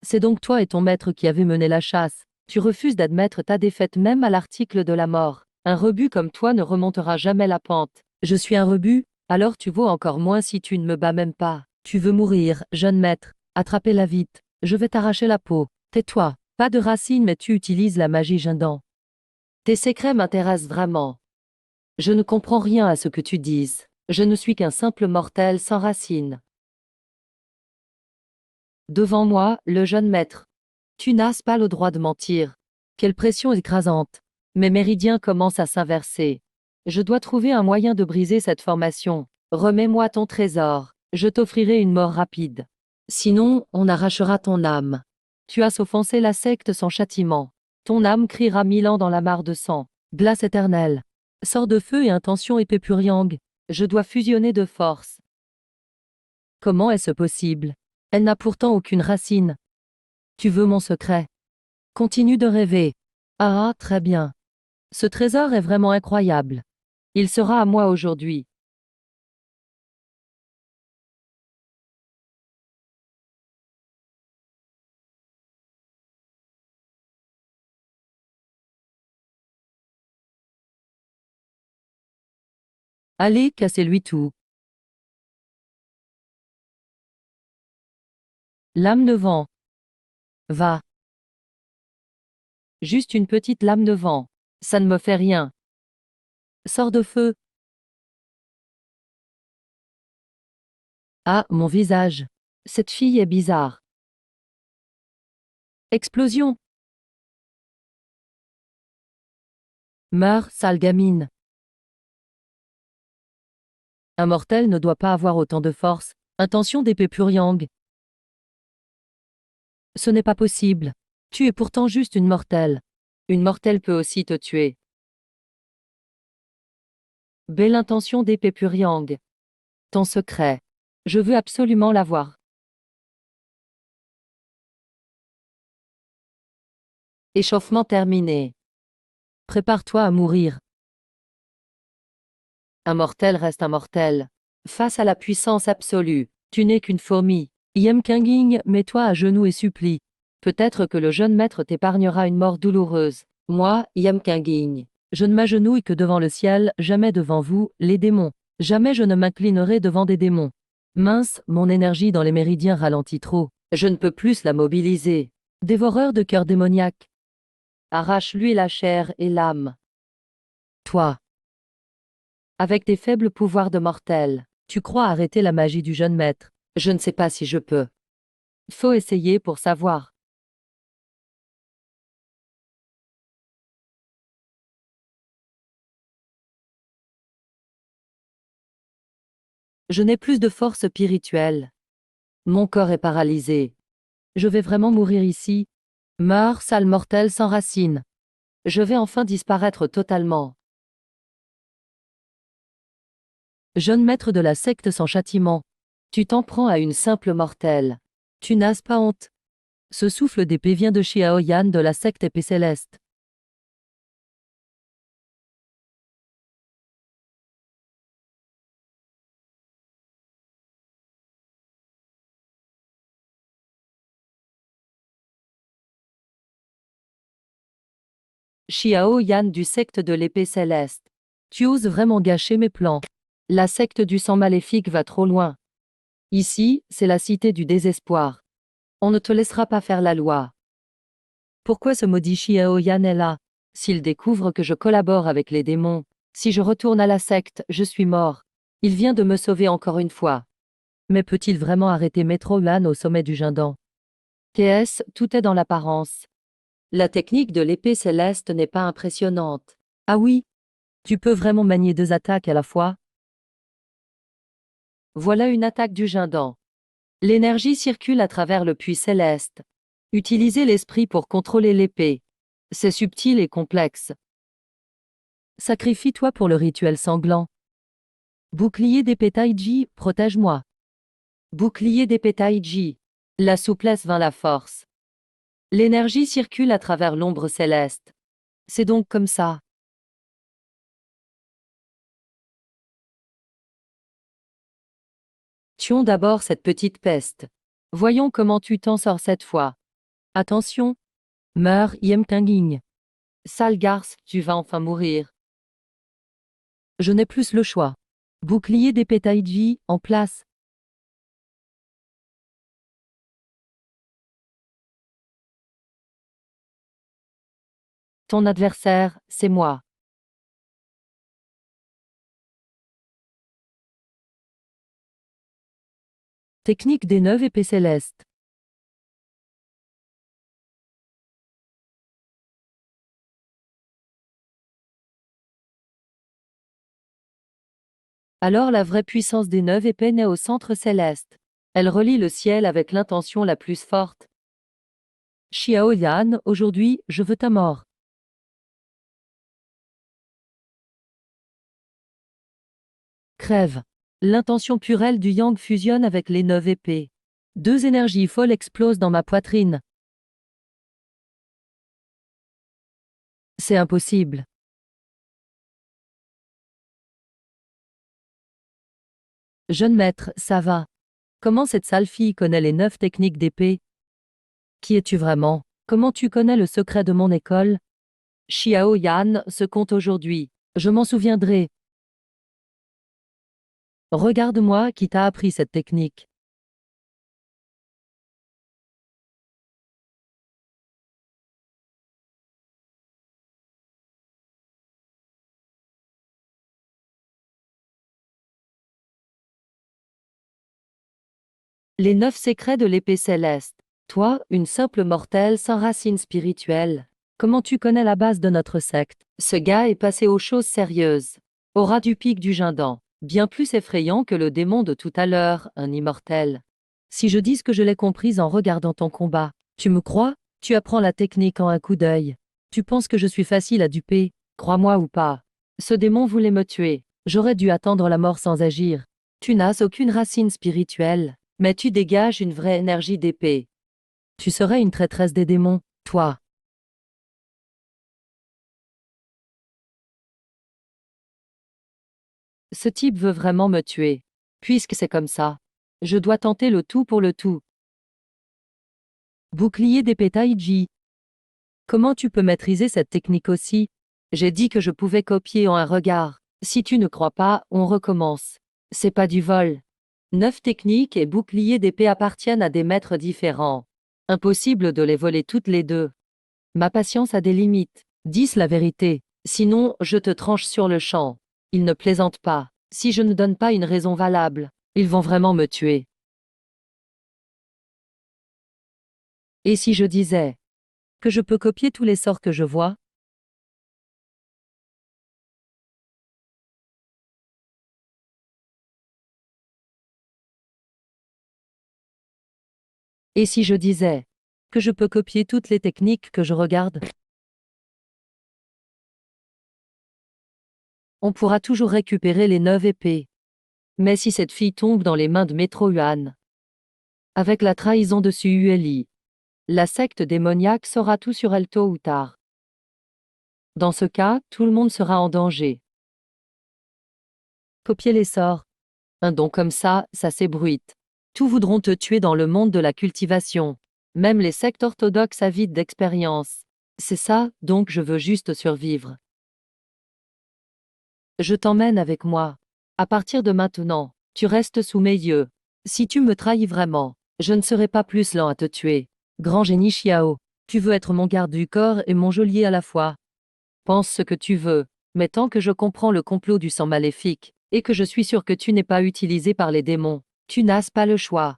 Speaker 1: C'est donc toi et ton maître qui avez mené la chasse. Tu refuses d'admettre ta défaite même à l'article de la mort. Un rebut comme toi ne remontera jamais la pente. Je suis un rebut, alors tu vaux encore moins si tu ne me bats même pas. Tu veux mourir, jeune maître. Attrapez-la vite. Je vais t'arracher la peau. Tais-toi. Pas de racines mais tu utilises la magie Jindan. Tes secrets m'intéressent vraiment. Je ne comprends rien à ce que tu dises. Je ne suis qu'un simple mortel sans racines. Devant moi, le jeune maître. Tu n'as pas le droit de mentir. Quelle pression écrasante. Mes méridiens commencent à s'inverser. Je dois trouver un moyen de briser cette formation. Remets-moi ton trésor. Je t'offrirai une mort rapide. Sinon, on arrachera ton âme. Tu as offensé la secte sans châtiment. Ton âme criera 1000 ans dans la mare de sang. Glace éternelle. Sort de feu et intention épée Puriang. Je dois fusionner de force. Comment est-ce possible? Elle n'a pourtant aucune racine. Tu veux mon secret? Continue de rêver. Ah, très bien. Ce trésor est vraiment incroyable. Il sera à moi aujourd'hui. Allez, cassez-lui tout. Lame de vent. Va. Juste une petite lame de vent. Ça ne me fait rien. Sors de feu. Ah, mon visage. Cette fille est bizarre. Explosion. Meurs, sale gamine. Un mortel ne doit pas avoir autant de force. Intention d'épée Puriang. Ce n'est pas possible. Tu es pourtant juste une mortelle. Une mortelle peut aussi te tuer. Belle intention d'épée Puriang. Ton secret. Je veux absolument l'avoir. Échauffement terminé. Prépare-toi à mourir. Un mortel reste un mortel. Face à la puissance absolue, tu n'es qu'une fourmi. Yem Kinging, mets-toi à genoux et supplie. Peut-être que le jeune maître t'épargnera une mort douloureuse. Moi, Yem Kinging, je ne m'agenouille que devant le ciel, jamais devant vous, les démons. Jamais je ne m'inclinerai devant des démons. Mince, mon énergie dans les méridiens ralentit trop. Je ne peux plus la mobiliser. Dévoreur de cœur démoniaque. Arrache-lui la chair et l'âme. Toi, avec tes faibles pouvoirs de mortel, tu crois arrêter la magie du jeune maître. Je ne sais pas si je peux. Faut essayer pour savoir. Je n'ai plus de force spirituelle. Mon corps est paralysé. Je vais vraiment mourir ici. Meurs, sale mortel sans racine. Je vais enfin disparaître totalement. Jeune maître de la secte sans châtiment. Tu t'en prends à une simple mortelle. Tu n'as pas honte. Ce souffle d'épée vient de Xiaoyan de la secte épée céleste. Xiao Yan du secte de l'épée céleste. Tu oses vraiment gâcher mes plans. La secte du sang maléfique va trop loin. Ici, c'est la cité du désespoir. On ne te laissera pas faire la loi. Pourquoi ce maudit Xiao Yan est là? S'il découvre que je collabore avec les démons, si je retourne à la secte, je suis mort. Il vient de me sauver encore une fois. Mais peut-il vraiment arrêter Metro Man au sommet du Jindan? TS, tout est dans l'apparence. La technique de l'épée céleste n'est pas impressionnante. Ah oui? Tu peux vraiment manier deux attaques à la fois? Voilà une attaque du Jindan. L'énergie circule à travers le puits céleste. Utilisez l'esprit pour contrôler l'épée. C'est subtil et complexe. Sacrifie-toi pour le rituel sanglant. Bouclier d'épée Taiji, protège-moi. Bouclier d'épée Taiji. La souplesse vainc la force. L'énergie circule à travers l'ombre céleste. C'est donc comme ça. Tuons d'abord cette petite peste. Voyons comment tu t'en sors cette fois. Attention. Meurs, Yem Kinging. Sale garce, tu vas enfin mourir. Je n'ai plus le choix. Bouclier d'épée Taiji, en place. Ton adversaire, c'est moi. Technique des 9 épées célestes. Alors la vraie puissance des 9 épées naît au centre céleste. Elle relie le ciel avec l'intention la plus forte. Xiao Yan, aujourd'hui, je veux ta mort. Crève. L'intention purelle du yang fusionne avec les 9 épées. Deux énergies folles explosent dans ma poitrine. C'est impossible. Jeune maître, ça va. Comment cette sale fille connaît les 9 techniques d'épée? Qui es-tu vraiment? Comment tu connais le secret de mon école? Xiao Yan se compte aujourd'hui. Je m'en souviendrai. Regarde-moi qui t'a appris cette technique. Les 9 secrets de l'épée céleste. Toi, une simple mortelle sans racine spirituelle. Comment tu connais la base de notre secte? Ce gars est passé aux choses sérieuses. Aura du pic du Jindan. Bien plus effrayant que le démon de tout à l'heure, un immortel. Si je dis que je l'ai comprise en regardant ton combat, tu me crois? Tu apprends la technique en un coup d'œil. Tu penses que je suis facile à duper, crois-moi ou pas. Ce démon voulait me tuer. J'aurais dû attendre la mort sans agir. Tu n'as aucune racine spirituelle, mais tu dégages une vraie énergie d'épée. Tu serais une traîtresse des démons, toi. Ce type veut vraiment me tuer. Puisque c'est comme ça, je dois tenter le tout pour le tout. Bouclier d'épée Taiji. Comment tu peux maîtriser cette technique aussi? J'ai dit que je pouvais copier en un regard. Si tu ne crois pas, on recommence. C'est pas du vol. 9 techniques et boucliers d'épée appartiennent à des maîtres différents. Impossible de les voler toutes les deux. Ma patience a des limites. 10 la vérité. Sinon, je te tranche sur le champ. Ils ne plaisantent pas. Si je ne donne pas une raison valable, ils vont vraiment me tuer. Et si je disais que je peux copier tous les sorts que je vois? Et si je disais que je peux copier toutes les techniques que je regarde? On pourra toujours récupérer les 9 épées. Mais si cette fille tombe dans les mains de Métro Yuan, avec la trahison de Su Yueli, la secte démoniaque saura tout sur elle tôt ou tard. Dans ce cas, tout le monde sera en danger. Copier les sorts. Un don comme ça s'ébruite. Tous voudront te tuer dans le monde de la cultivation. Même les sectes orthodoxes avides d'expérience. C'est ça, donc je veux juste survivre. Je t'emmène avec moi. À partir de maintenant, tu restes sous mes yeux. Si tu me trahis vraiment, je ne serai pas plus lent à te tuer. Grand génie Xiao, tu veux être mon garde du corps et mon geôlier à la fois. Pense ce que tu veux, mais tant que je comprends le complot du sang maléfique, et que je suis sûr que tu n'es pas utilisé par les démons, tu n'as pas le choix.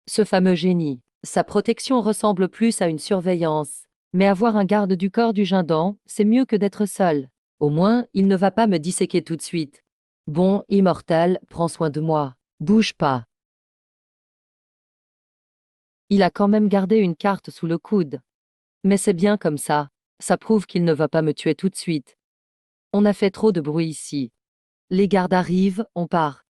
Speaker 1: Ce fameux génie, sa protection ressemble plus à une surveillance. Mais avoir un garde du corps du Jindan, c'est mieux que d'être seul. Au moins, il ne va pas me disséquer tout de suite. Bon, immortel, prends soin de moi. Bouge pas. Il a quand même gardé une carte sous le coude. Mais c'est bien comme ça. Ça prouve qu'il ne va pas me tuer tout de suite. On a fait trop de bruit ici. Les gardes arrivent, on part.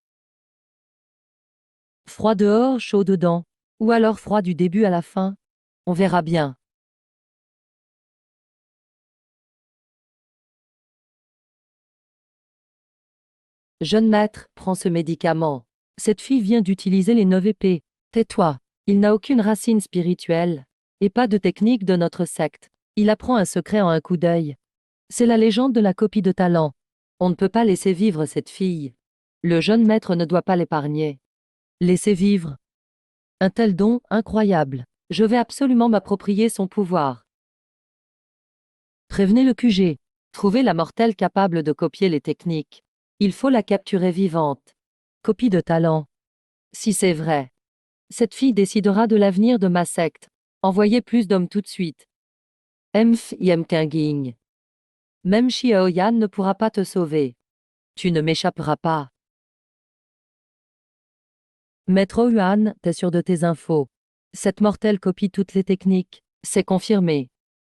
Speaker 1: Froid dehors, chaud dedans. Ou alors froid du début à la fin. On verra bien. Jeune maître, prends ce médicament. Cette fille vient d'utiliser les 9 épées. Tais-toi. Il n'a aucune racine spirituelle. Et pas de technique de notre secte. Il apprend un secret en un coup d'œil. C'est la légende de la copie de talent. On ne peut pas laisser vivre cette fille. Le jeune maître ne doit pas l'épargner. Laissez vivre. Un tel don, incroyable. Je vais absolument m'approprier son pouvoir. Prévenez le QG. Trouvez la mortelle capable de copier les techniques. Il faut la capturer vivante. Copie de talent. Si c'est vrai, cette fille décidera de l'avenir de ma secte. Envoyez plus d'hommes tout de suite. Emph Yem Kinging. Même Xiao Yan ne pourra pas te sauver. Tu ne m'échapperas pas. Maître Yuan, t'es sûr de tes infos? Cette mortelle copie toutes les techniques. C'est confirmé.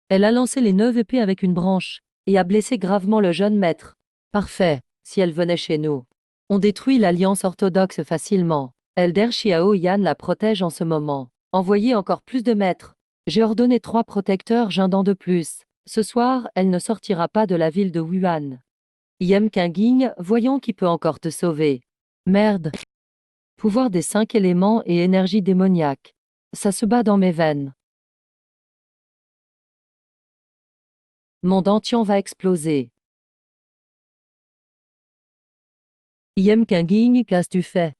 Speaker 1: Elle a lancé les 9 épées avec une branche, et a blessé gravement le jeune maître. Parfait, si elle venait chez nous. On détruit l'alliance orthodoxe facilement. Elder Xiao Yan la protège en ce moment. Envoyez encore plus de maîtres. J'ai ordonné 3 protecteurs Jindan de plus. Ce soir, elle ne sortira pas de la ville de Wuhan. Yem Kinging, voyons qui peut encore te sauver. Merde. Pouvoir des 5 éléments et énergie démoniaque. Ça se bat dans mes veines. Mon dentition va exploser. Yem Kinging, qu'as-tu fait?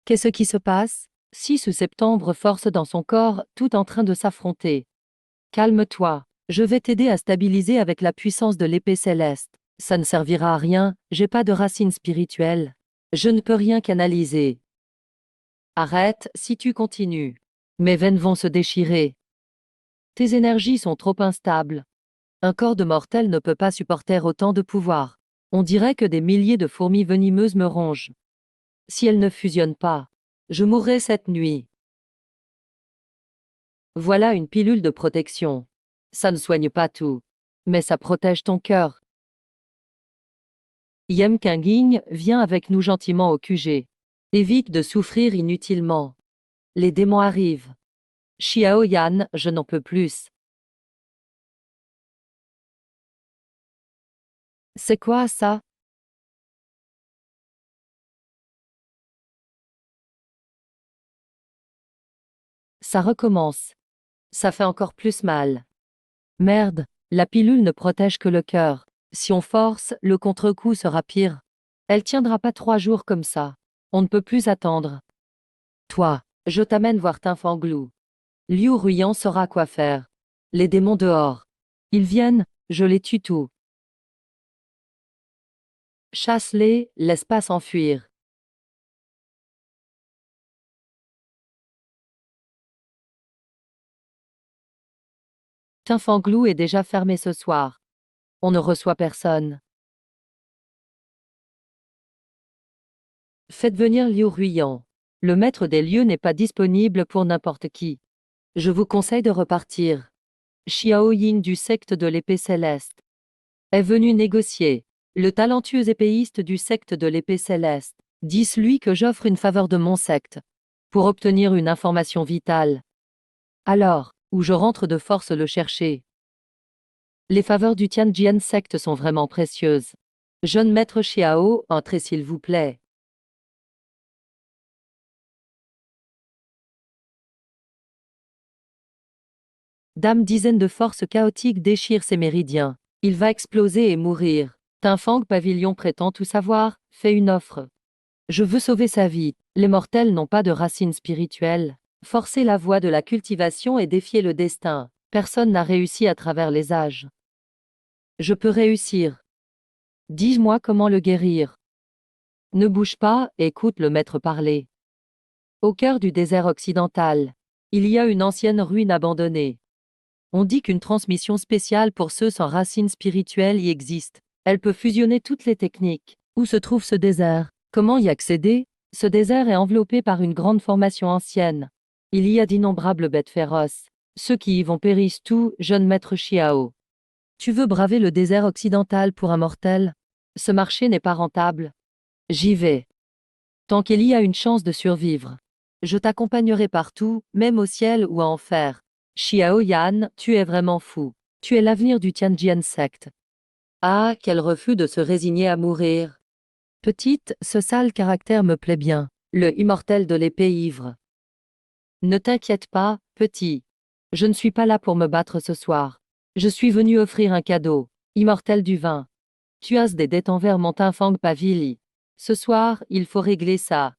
Speaker 1: Qu'est-ce qui se passe? 6 septembre force dans son corps, tout en train de s'affronter. Calme-toi. Je vais t'aider à stabiliser avec la puissance de l'épée céleste. Ça ne servira à rien, j'ai pas de racine spirituelle. Je ne peux rien canaliser. Arrête, si tu continues. Mes veines vont se déchirer. Tes énergies sont trop instables. Un corps de mortel ne peut pas supporter autant de pouvoir. On dirait que des milliers de fourmis venimeuses me rongent. Si elles ne fusionnent pas, je mourrai cette nuit. Voilà une pilule de protection. Ça ne soigne pas tout, mais ça protège ton cœur. Yem Kinging, viens avec nous gentiment au QG. Évite de souffrir inutilement. Les démons arrivent. Xiao Yan, je n'en peux plus. C'est quoi ça? Ça recommence. Ça fait encore plus mal. Merde, la pilule ne protège que le cœur. Si on force, le contre-coup sera pire. Elle tiendra pas 3 jours comme ça. On ne peut plus attendre. Toi, je t'amène voir Tinfanglou. Liu Ruyan saura quoi faire. Les démons dehors. Ils viennent, je les tue tous. Chasse-les, laisse pas s'enfuir. Tinfanglou est déjà fermé ce soir. On ne reçoit personne. Faites venir Liu Ruyan. Le maître des lieux n'est pas disponible pour n'importe qui. Je vous conseille de repartir. Xiao Ying du secte de l'épée céleste est venu négocier. Le talentueux épéiste du secte de l'épée céleste. Dis-lui que j'offre une faveur de mon secte pour obtenir une information vitale. Alors, où je rentre de force le chercher. Les faveurs du Tianjian secte sont vraiment précieuses. Jeune maître Xiao, entrez s'il vous plaît. Dame dizaine de forces chaotiques déchire ses méridiens. Il va exploser et mourir. Tinfang Pavillon prétend tout savoir, fait une offre. Je veux sauver sa vie. Les mortels n'ont pas de racines spirituelles. Forcer la voie de la cultivation et défier le destin. Personne n'a réussi à travers les âges. Je peux réussir. Dis-moi comment le guérir. Ne bouge pas, écoute le maître parler. Au cœur du désert occidental, il y a une ancienne ruine abandonnée. On dit qu'une transmission spéciale pour ceux sans racines spirituelles y existe. Elle peut fusionner toutes les techniques. Où se trouve ce désert? Comment y accéder? Ce désert est enveloppé par une grande formation ancienne. Il y a d'innombrables bêtes féroces. Ceux qui y vont périssent tout, jeune maître Xiao. Tu veux braver le désert occidental pour un mortel? Ce marché n'est pas rentable. J'y vais. Tant qu'il y a une chance de survivre. Je t'accompagnerai partout, même au ciel ou à enfer. Xiao Yan, tu es vraiment fou. Tu es l'avenir du Tianjian secte. Ah, quel refus de se résigner à mourir. Petite, ce sale caractère me plaît bien. Le immortel de l'épée ivre. Ne t'inquiète pas, petit. Je ne suis pas là pour me battre ce soir. Je suis venu offrir un cadeau. Immortel du vin. Tu as des dettes envers mon Tinfang Pavili. Ce soir, il faut régler ça.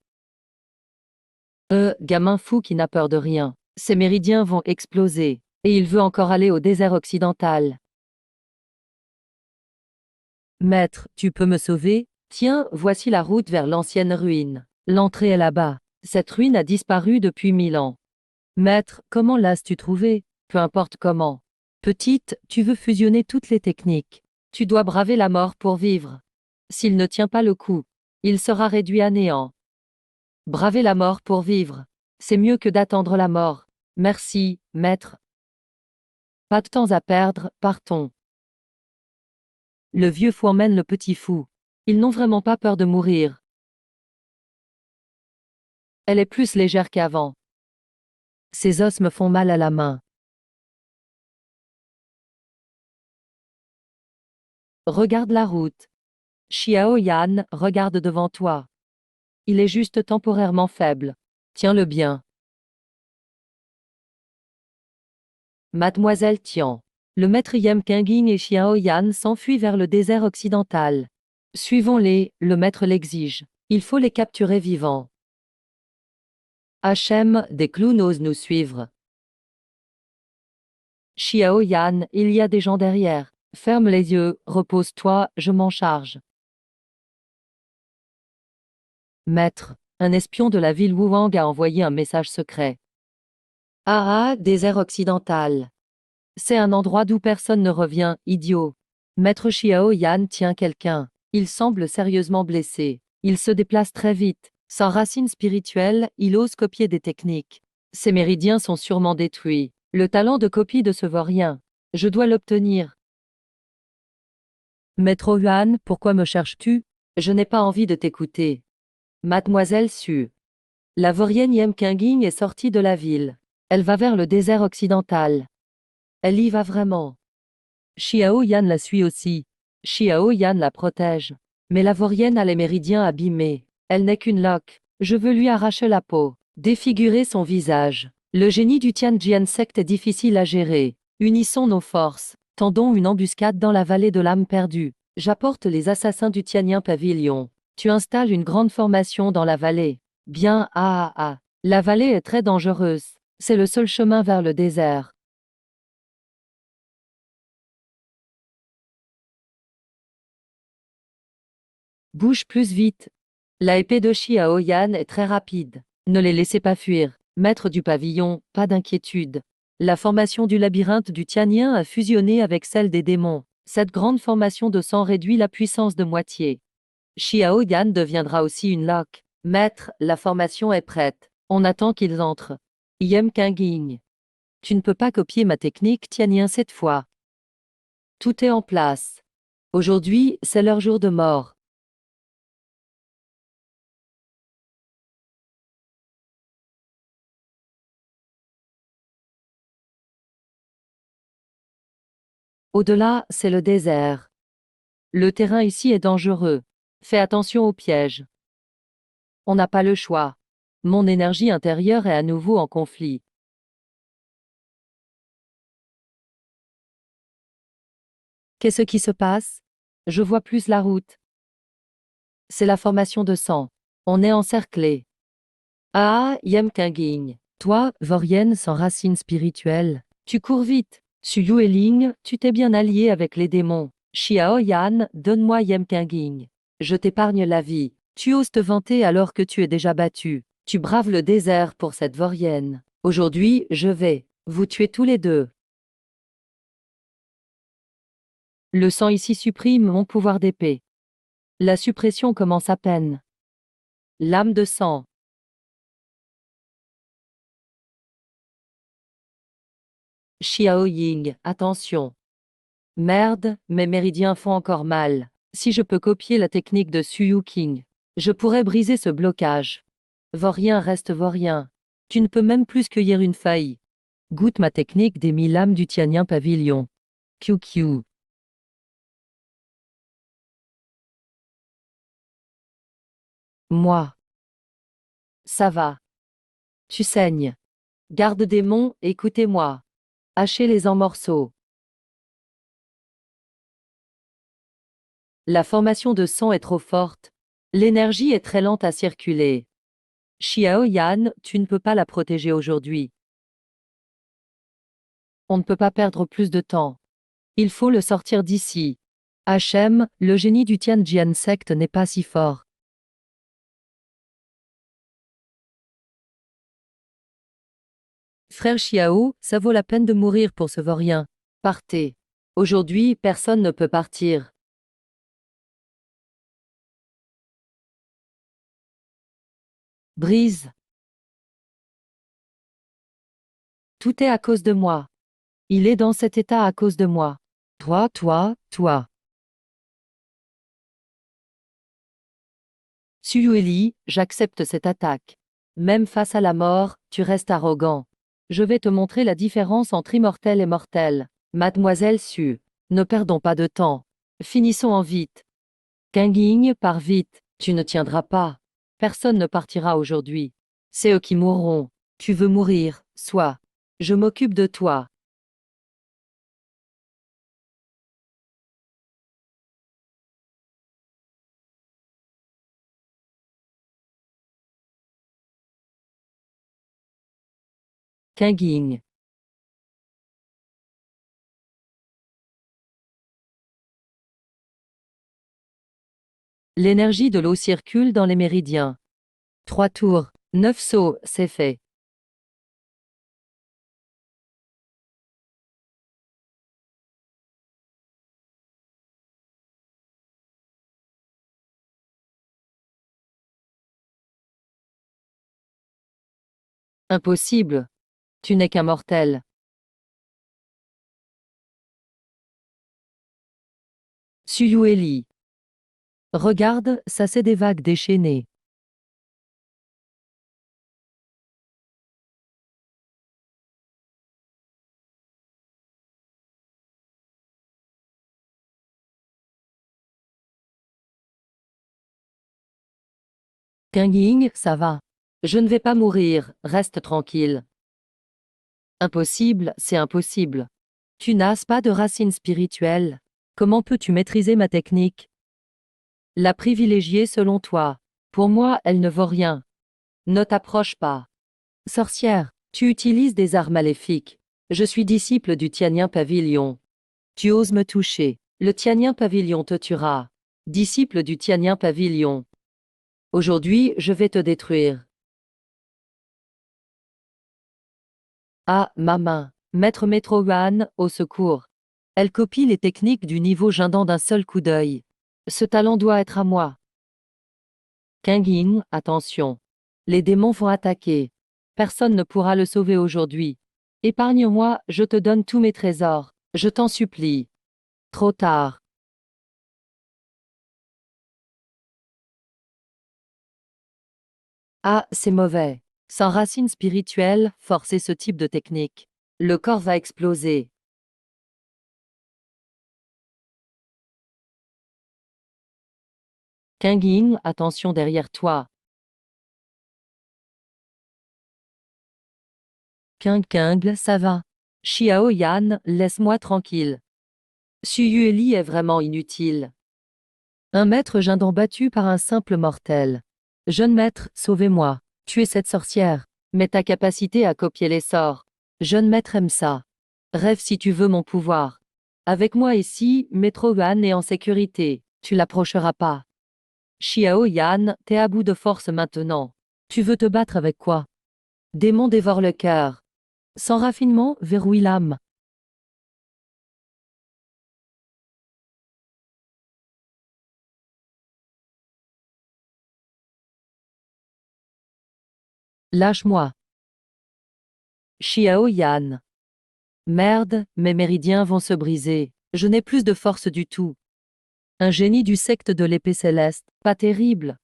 Speaker 1: Gamin fou qui n'a peur de rien. Ses méridiens vont exploser. Et il veut encore aller au désert occidental. Maître, tu peux me sauver? Tiens, voici la route vers l'ancienne ruine. L'entrée est là-bas. Cette ruine a disparu depuis 1000 ans. Maître, comment l'as-tu trouvé? Peu importe comment. Petite, tu veux fusionner toutes les techniques. Tu dois braver la mort pour vivre. S'il ne tient pas le coup, il sera réduit à néant. Braver la mort pour vivre. C'est mieux que d'attendre la mort. Merci, maître. Pas de temps à perdre, partons. Le vieux fou emmène le petit fou. Ils n'ont vraiment pas peur de mourir. Elle est plus légère qu'avant. Ses os me font mal à la main. Regarde la route. Xiao Yan, regarde devant toi. Il est juste temporairement faible. Tiens-le bien. Mademoiselle Tian. Le maître Yem Kinging et Xiao Yan s'enfuient vers le désert occidental. Suivons-les, le maître l'exige. Il faut les capturer vivants. Hachem, des clowns osent nous suivre. Xiao Yan, il y a des gens derrière. Ferme les yeux, repose-toi, je m'en charge. Maître, un espion de la ville Wuwang a envoyé un message secret. Ah ah, désert occidental. C'est un endroit d'où personne ne revient, idiot. Maître Xiao Yan tient quelqu'un. Il semble sérieusement blessé. Il se déplace très vite. Sans racine spirituelle, il ose copier des techniques. Ses méridiens sont sûrement détruits. Le talent de copie de ce vaurien. Je dois l'obtenir. Maître Yuan, pourquoi me cherches-tu? Je n'ai pas envie de t'écouter. Mademoiselle Su. La vaurienne Yem Kinging est sortie de la ville. Elle va vers le désert occidental. Elle y va vraiment. Xiao Yan la suit aussi. Xiao Yan la protège. Mais la vaurienne a les méridiens abîmés. Elle n'est qu'une loque. Je veux lui arracher la peau, défigurer son visage. Le génie du Tianjian secte est difficile à gérer. Unissons nos forces. Tendons une embuscade dans la vallée de l'âme perdue. J'apporte les assassins du Tianyin Pavilion. Tu installes une grande formation dans la vallée. Bien, ah. La vallée est très dangereuse. C'est le seul chemin vers le désert. Bouge plus vite. La épée de Xiao Yan est très rapide. Ne les laissez pas fuir. Maître du pavillon, pas d'inquiétude. La formation du labyrinthe du Tianyin a fusionné avec celle des démons. Cette grande formation de sang réduit la puissance de moitié. Xiao Yan deviendra aussi une loque. Maître, la formation est prête. On attend qu'ils entrent. Yem Kinging. Tu ne peux pas copier ma technique Tianyin cette fois. Tout est en place. Aujourd'hui, c'est leur jour de mort. Au-delà, c'est le désert. Le terrain ici est dangereux. Fais attention aux pièges. On n'a pas le choix. Mon énergie intérieure est à nouveau en conflit. Qu'est-ce qui se passe? Je vois plus la route. C'est la formation de sang. On est encerclé. Ah, Yem Kinging. Toi, vaurienne sans racine spirituelle. Tu cours vite. Su Yueling, tu t'es bien allié avec les démons. Xiao Yan, donne-moi Yem Kinging. Je t'épargne la vie. Tu oses te vanter alors que tu es déjà battu. Tu braves le désert pour cette vaurienne. Aujourd'hui, je vais vous tuer tous les deux. Le sang ici supprime mon pouvoir d'épée. La suppression commence à peine. Lame de sang. Xiao Ying, attention. Merde, mes méridiens font encore mal. Si je peux copier la technique de Su King, je pourrais briser ce blocage. Vaurien reste vaurien. Tu ne peux même plus cueillir une feuille. Goûte ma technique des 1000 lames du Tianyin Pavillon. QQ. Moi. Ça va. Tu saignes. Garde démon, écoutez-moi. Hachez-les en morceaux. La formation de sang est trop forte. L'énergie est très lente à circuler. Xiao Yan, tu ne peux pas la protéger aujourd'hui. On ne peut pas perdre plus de temps. Il faut le sortir d'ici. HM, le génie du Tianjian secte n'est pas si fort. Frère Xiao, ça vaut la peine de mourir pour ce vaurien. Partez. Aujourd'hui, personne ne peut partir. Brise. Tout est à cause de moi. Il est dans cet état à cause de moi. Toi. Suyueli, j'accepte cette attaque. Même face à la mort, tu restes arrogant. Je vais te montrer la différence entre immortel et mortel. Mademoiselle Su, ne perdons pas de temps. Finissons en vite. Kinging, pars vite. Tu ne tiendras pas. Personne ne partira aujourd'hui. C'est eux qui mourront. Tu veux mourir, soit. Je m'occupe de toi. Kinging. L'énergie de l'eau circule dans les méridiens. 3 tours, 9 sauts, c'est fait. Impossible. Tu n'es qu'un mortel. Suyueli. Regarde, ça c'est des vagues déchaînées. Kinging, ça va. Je ne vais pas mourir, reste tranquille. Impossible, c'est impossible. Tu n'as pas de racines spirituelles. Comment peux-tu maîtriser ma technique? La privilégier selon toi. Pour moi, elle ne vaut rien. Ne t'approche pas. Sorcière, tu utilises des arts maléfiques. Je suis disciple du Tianyin Pavilion. Tu oses me toucher. Le Tianyin Pavilion te tuera. Disciple du Tianyin Pavilion. Aujourd'hui, je vais te détruire. Ah, ma main. Maître Metrowan, au secours. Elle copie les techniques du niveau Jindan d'un seul coup d'œil. Ce talent doit être à moi. Kinging, attention. Les démons vont attaquer. Personne ne pourra le sauver aujourd'hui. Épargne-moi, je te donne tous mes trésors. Je t'en supplie. Trop tard. Ah, c'est mauvais. Sans racine spirituelle, forcer ce type de technique. Le corps va exploser. Kinging, attention derrière toi. King, ça va. Xiao Yan, laisse-moi tranquille. Suyueli est vraiment inutile. Un maître Jindan battu par un simple mortel. Jeune maître, sauvez-moi. Tuez cette sorcière. Mais ta capacité à copier les sorts. Jeune maître aime ça. Rêve si tu veux mon pouvoir. Avec moi ici, Maître Yan est en sécurité. Tu l'approcheras pas. Xiao Yan, t'es à bout de force maintenant. Tu veux te battre avec quoi? Démon dévore le cœur. Sans raffinement, verrouille l'âme. Lâche-moi. Xiao Yan. Merde, mes méridiens vont se briser. Je n'ai plus de force du tout. Un génie du secte de l'épée céleste, pas terrible.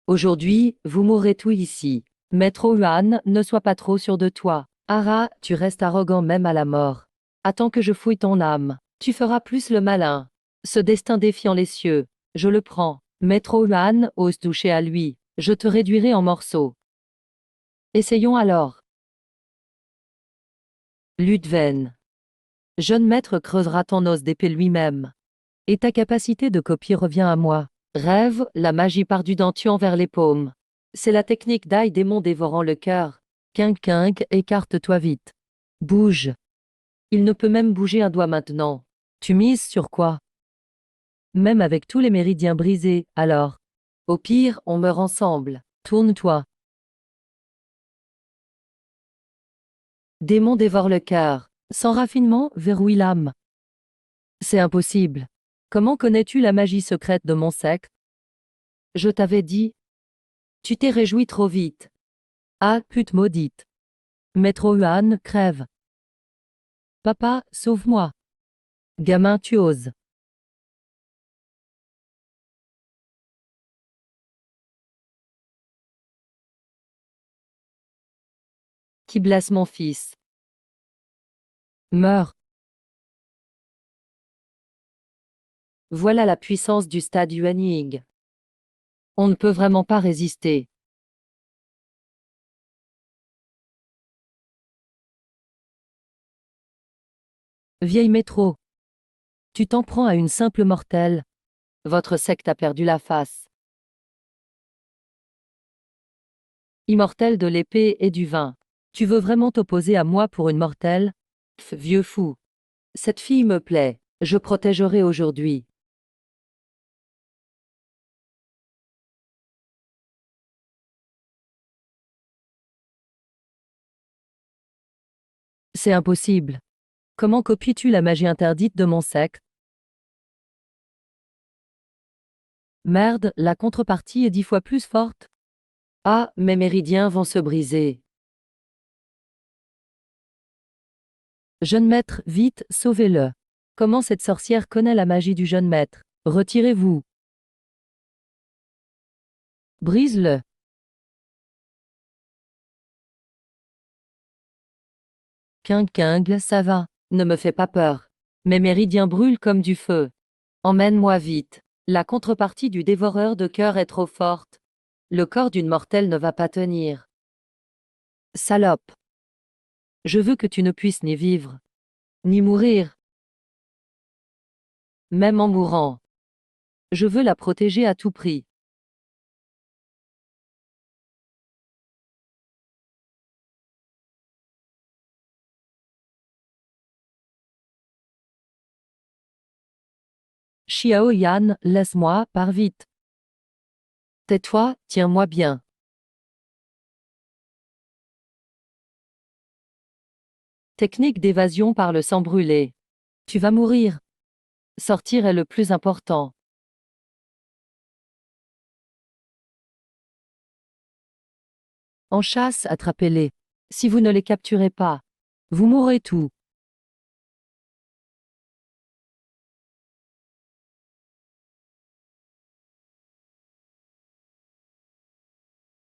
Speaker 1: Aujourd'hui, vous mourrez tous ici. Maître Yuan, ne sois pas trop sûr de toi. Ara, tu restes arrogant même à la mort. Attends que je fouille ton âme. Tu feras plus le malin. Ce destin défiant les cieux, je le prends. Maître Yuan, ose toucher à lui. Je te réduirai en morceaux. Essayons alors. Ludven. Jeune maître creusera ton os d'épée lui-même. Et ta capacité de copie revient à moi. Rêve, la magie part du dentuant vers les paumes. C'est la technique d'ail démon dévorant le cœur. King, écarte-toi vite. Bouge. Il ne peut même bouger un doigt maintenant. Tu mises sur quoi? Même avec tous les méridiens brisés, alors. Au pire, on meurt ensemble. Tourne-toi. Démon dévore le cœur. Sans raffinement, verrouille l'âme. C'est impossible. Comment connais-tu la magie secrète de mon secte? Je t'avais dit. Tu t'es réjoui trop vite. Ah, pute maudite. Maître Yuan, crève. Papa, sauve-moi. Gamin, tu oses. Qui blesse mon fils? Meurs. Voilà la puissance du stade Yuanying. On ne peut vraiment pas résister. Vieille métro. Tu t'en prends à une simple mortelle. Votre secte a perdu la face. Immortel de l'épée et du vin. Tu veux vraiment t'opposer à moi pour une mortelle? Vieux fou. Cette fille me plaît. Je protégerai aujourd'hui. C'est impossible. Comment copies-tu la magie interdite de mon secte? Merde, la contrepartie est 10 fois plus forte. Ah, mes méridiens vont se briser. Jeune maître, vite, sauvez-le. Comment cette sorcière connaît la magie du jeune maître? Retirez-vous. Brise-le. Quinquingue, ça va. Ne me fais pas peur. Mes méridiens brûlent comme du feu. Emmène-moi vite. La contrepartie du dévoreur de cœur est trop forte. Le corps d'une mortelle ne va pas tenir. Salope. Je veux que tu ne puisses ni vivre, ni mourir. Même en mourant. Je veux la protéger à tout prix. Xiao Yan, laisse-moi, pars vite. Tais-toi, tiens-moi bien. Technique d'évasion par le sang brûlé. Tu vas mourir. Sortir est le plus important. En chasse, attrapez-les. Si vous ne les capturez pas, vous mourrez tous.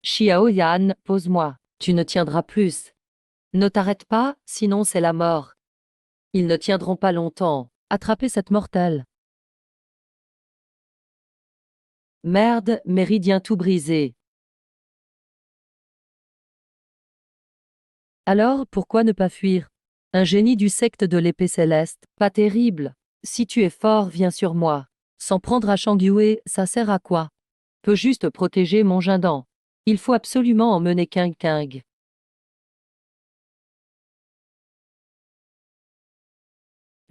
Speaker 1: Xiao Yan, pose-moi. Tu ne tiendras plus. Ne t'arrête pas, sinon c'est la mort. Ils ne tiendront pas longtemps. Attrapez cette mortelle. Merde, méridien tout brisé. Alors, pourquoi ne pas fuir? Un génie du secte de l'épée céleste, pas terrible. Si tu es fort, viens sur moi. S'en prendre à Shangyue, ça sert à quoi? Peut juste protéger mon Jindan. Il faut absolument emmener King King.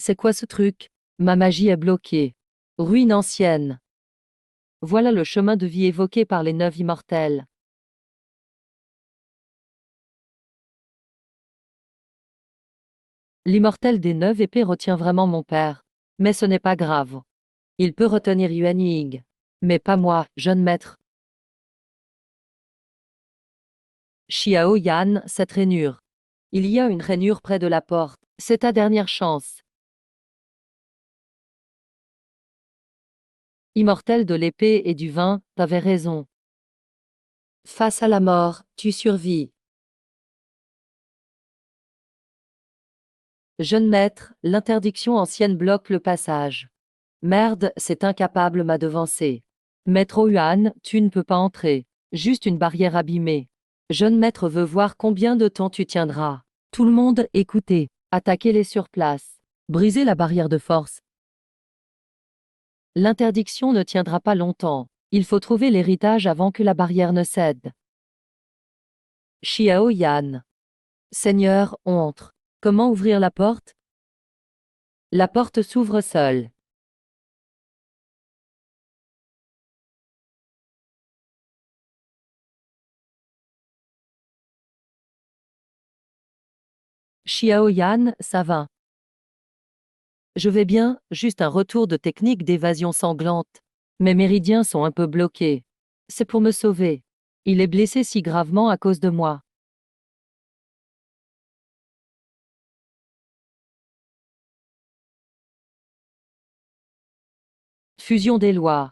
Speaker 1: C'est quoi ce truc? Ma magie est bloquée. Ruine ancienne. Voilà le chemin de vie évoqué par les 9 immortels. L'immortel des 9 épées retient vraiment mon père. Mais ce n'est pas grave. Il peut retenir Yuan Ying. Mais pas moi, jeune maître. Xiao Yan, cette rainure. Il y a une rainure près de la porte. C'est ta dernière chance. Immortel de l'épée et du vin, t'avais raison. Face à la mort, tu survis. Jeune maître, l'interdiction ancienne bloque le passage. Merde, c'est incapable m'a devancé. Maître Yuan, tu ne peux pas entrer. Juste une barrière abîmée. Jeune maître veut voir combien de temps tu tiendras. Tout le monde, écoutez. Attaquez-les sur place. Brisez la barrière de force. L'interdiction ne tiendra pas longtemps. Il faut trouver l'héritage avant que la barrière ne cède. Xiao Yan. Seigneur, on entre. Comment ouvrir la porte? La porte s'ouvre seule. Xiao Yan, ça va. Je vais bien, juste un retour de technique d'évasion sanglante. Mes méridiens sont un peu bloqués. C'est pour me sauver. Il est blessé si gravement à cause de moi. Fusion des lois.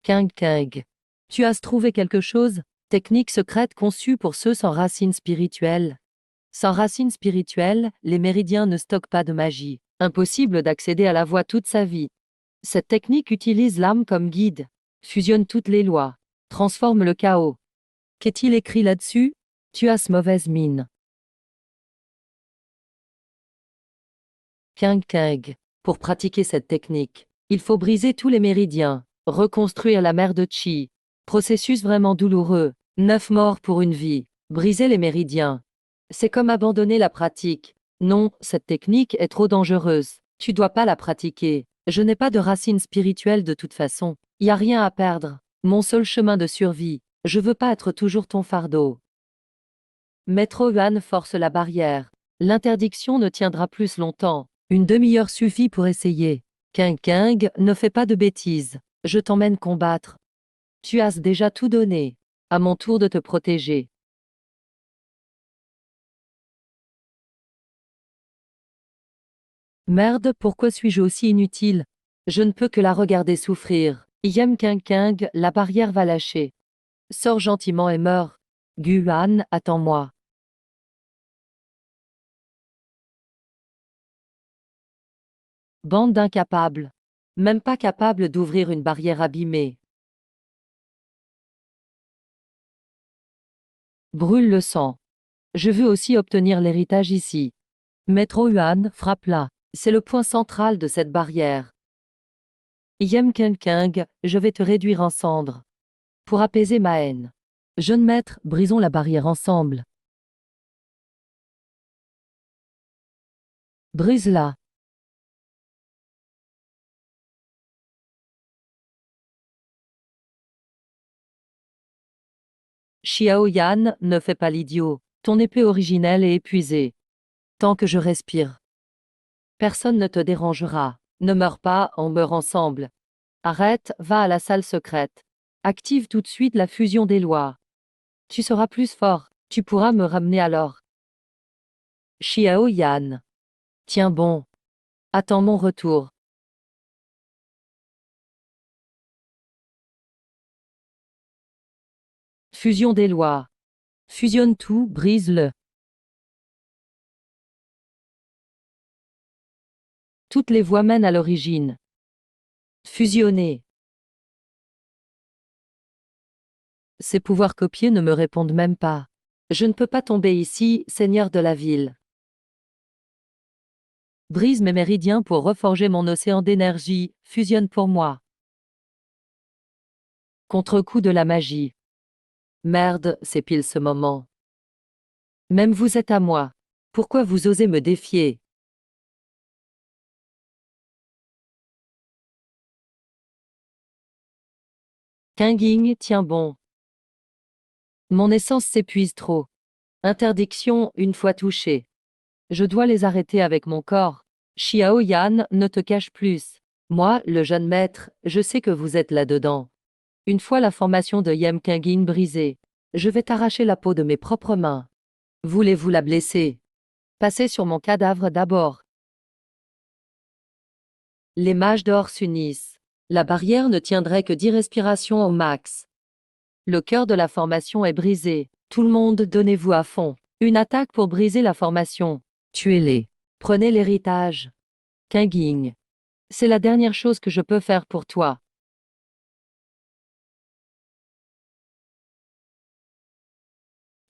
Speaker 1: King King. Tu as trouvé quelque chose? Technique secrète conçue pour ceux sans racines spirituelles. Sans racines spirituelles, les méridiens ne stockent pas de magie. Impossible d'accéder à la voie toute sa vie. Cette technique utilise l'âme comme guide. Fusionne toutes les lois. Transforme le chaos. Qu'est-il écrit là-dessus? Tu as mauvaise mine. King King. Pour pratiquer cette technique, il faut briser tous les méridiens, reconstruire la mer de Chi. Processus vraiment douloureux. 9 morts pour une vie. Briser les méridiens. C'est comme abandonner la pratique. Non, cette technique est trop dangereuse. Tu dois pas la pratiquer. Je n'ai pas de racines spirituelles de toute façon. Y a rien à perdre. Mon seul chemin de survie. Je veux pas être toujours ton fardeau. Maître Yuan force la barrière. L'interdiction ne tiendra plus longtemps. Une demi-heure suffit pour essayer. King King, ne fais pas de bêtises. Je t'emmène combattre. Tu as déjà tout donné. À mon tour de te protéger. Merde, pourquoi suis-je aussi inutile? Je ne peux que la regarder souffrir. Yem King, la barrière va lâcher. Sors gentiment et meurs. Guan, attends-moi. Bande d'incapables. Même pas capable d'ouvrir une barrière abîmée. Brûle le sang. Je veux aussi obtenir l'héritage ici. Maître Yuan, frappe-la. C'est le point central de cette barrière. Yem King, je vais te réduire en cendres. Pour apaiser ma haine. Jeune maître, brisons la barrière ensemble. Brise-la. Xiao Yan, ne fais pas l'idiot. Ton épée originelle est épuisée. Tant que je respire. Personne ne te dérangera. Ne meurs pas, on meurt ensemble. Arrête, va à la salle secrète. Active tout de suite la fusion des lois. Tu seras plus fort, tu pourras me ramener alors. Xiao Yan. Tiens bon. Attends mon retour. Fusion des lois. Fusionne tout, brise-le. Toutes les voies mènent à l'origine. Fusionner. Ces pouvoirs copiés ne me répondent même pas. Je ne peux pas tomber ici, seigneur de la ville. Brise mes méridiens pour reforger mon océan d'énergie, fusionne pour moi. Contre-coup de la magie. Merde, c'est pile ce moment. Même vous êtes à moi. Pourquoi vous osez me défier? Kinging, tiens bon. Mon essence s'épuise trop. Interdiction une fois touchée. Je dois les arrêter avec mon corps. Xiao Yan, ne te cache plus. Moi, le jeune maître, je sais que vous êtes là-dedans. Une fois la formation de Yem Kinging brisée, je vais t'arracher la peau de mes propres mains. Voulez-vous la blesser? Passez sur mon cadavre d'abord. Les mages d'or s'unissent. La barrière ne tiendrait que 10 respirations au max. Le cœur de la formation est brisé. Tout le monde, donnez-vous à fond. Une attaque pour briser la formation. Tuez-les. Prenez l'héritage. Kinging. C'est la dernière chose que je peux faire pour toi.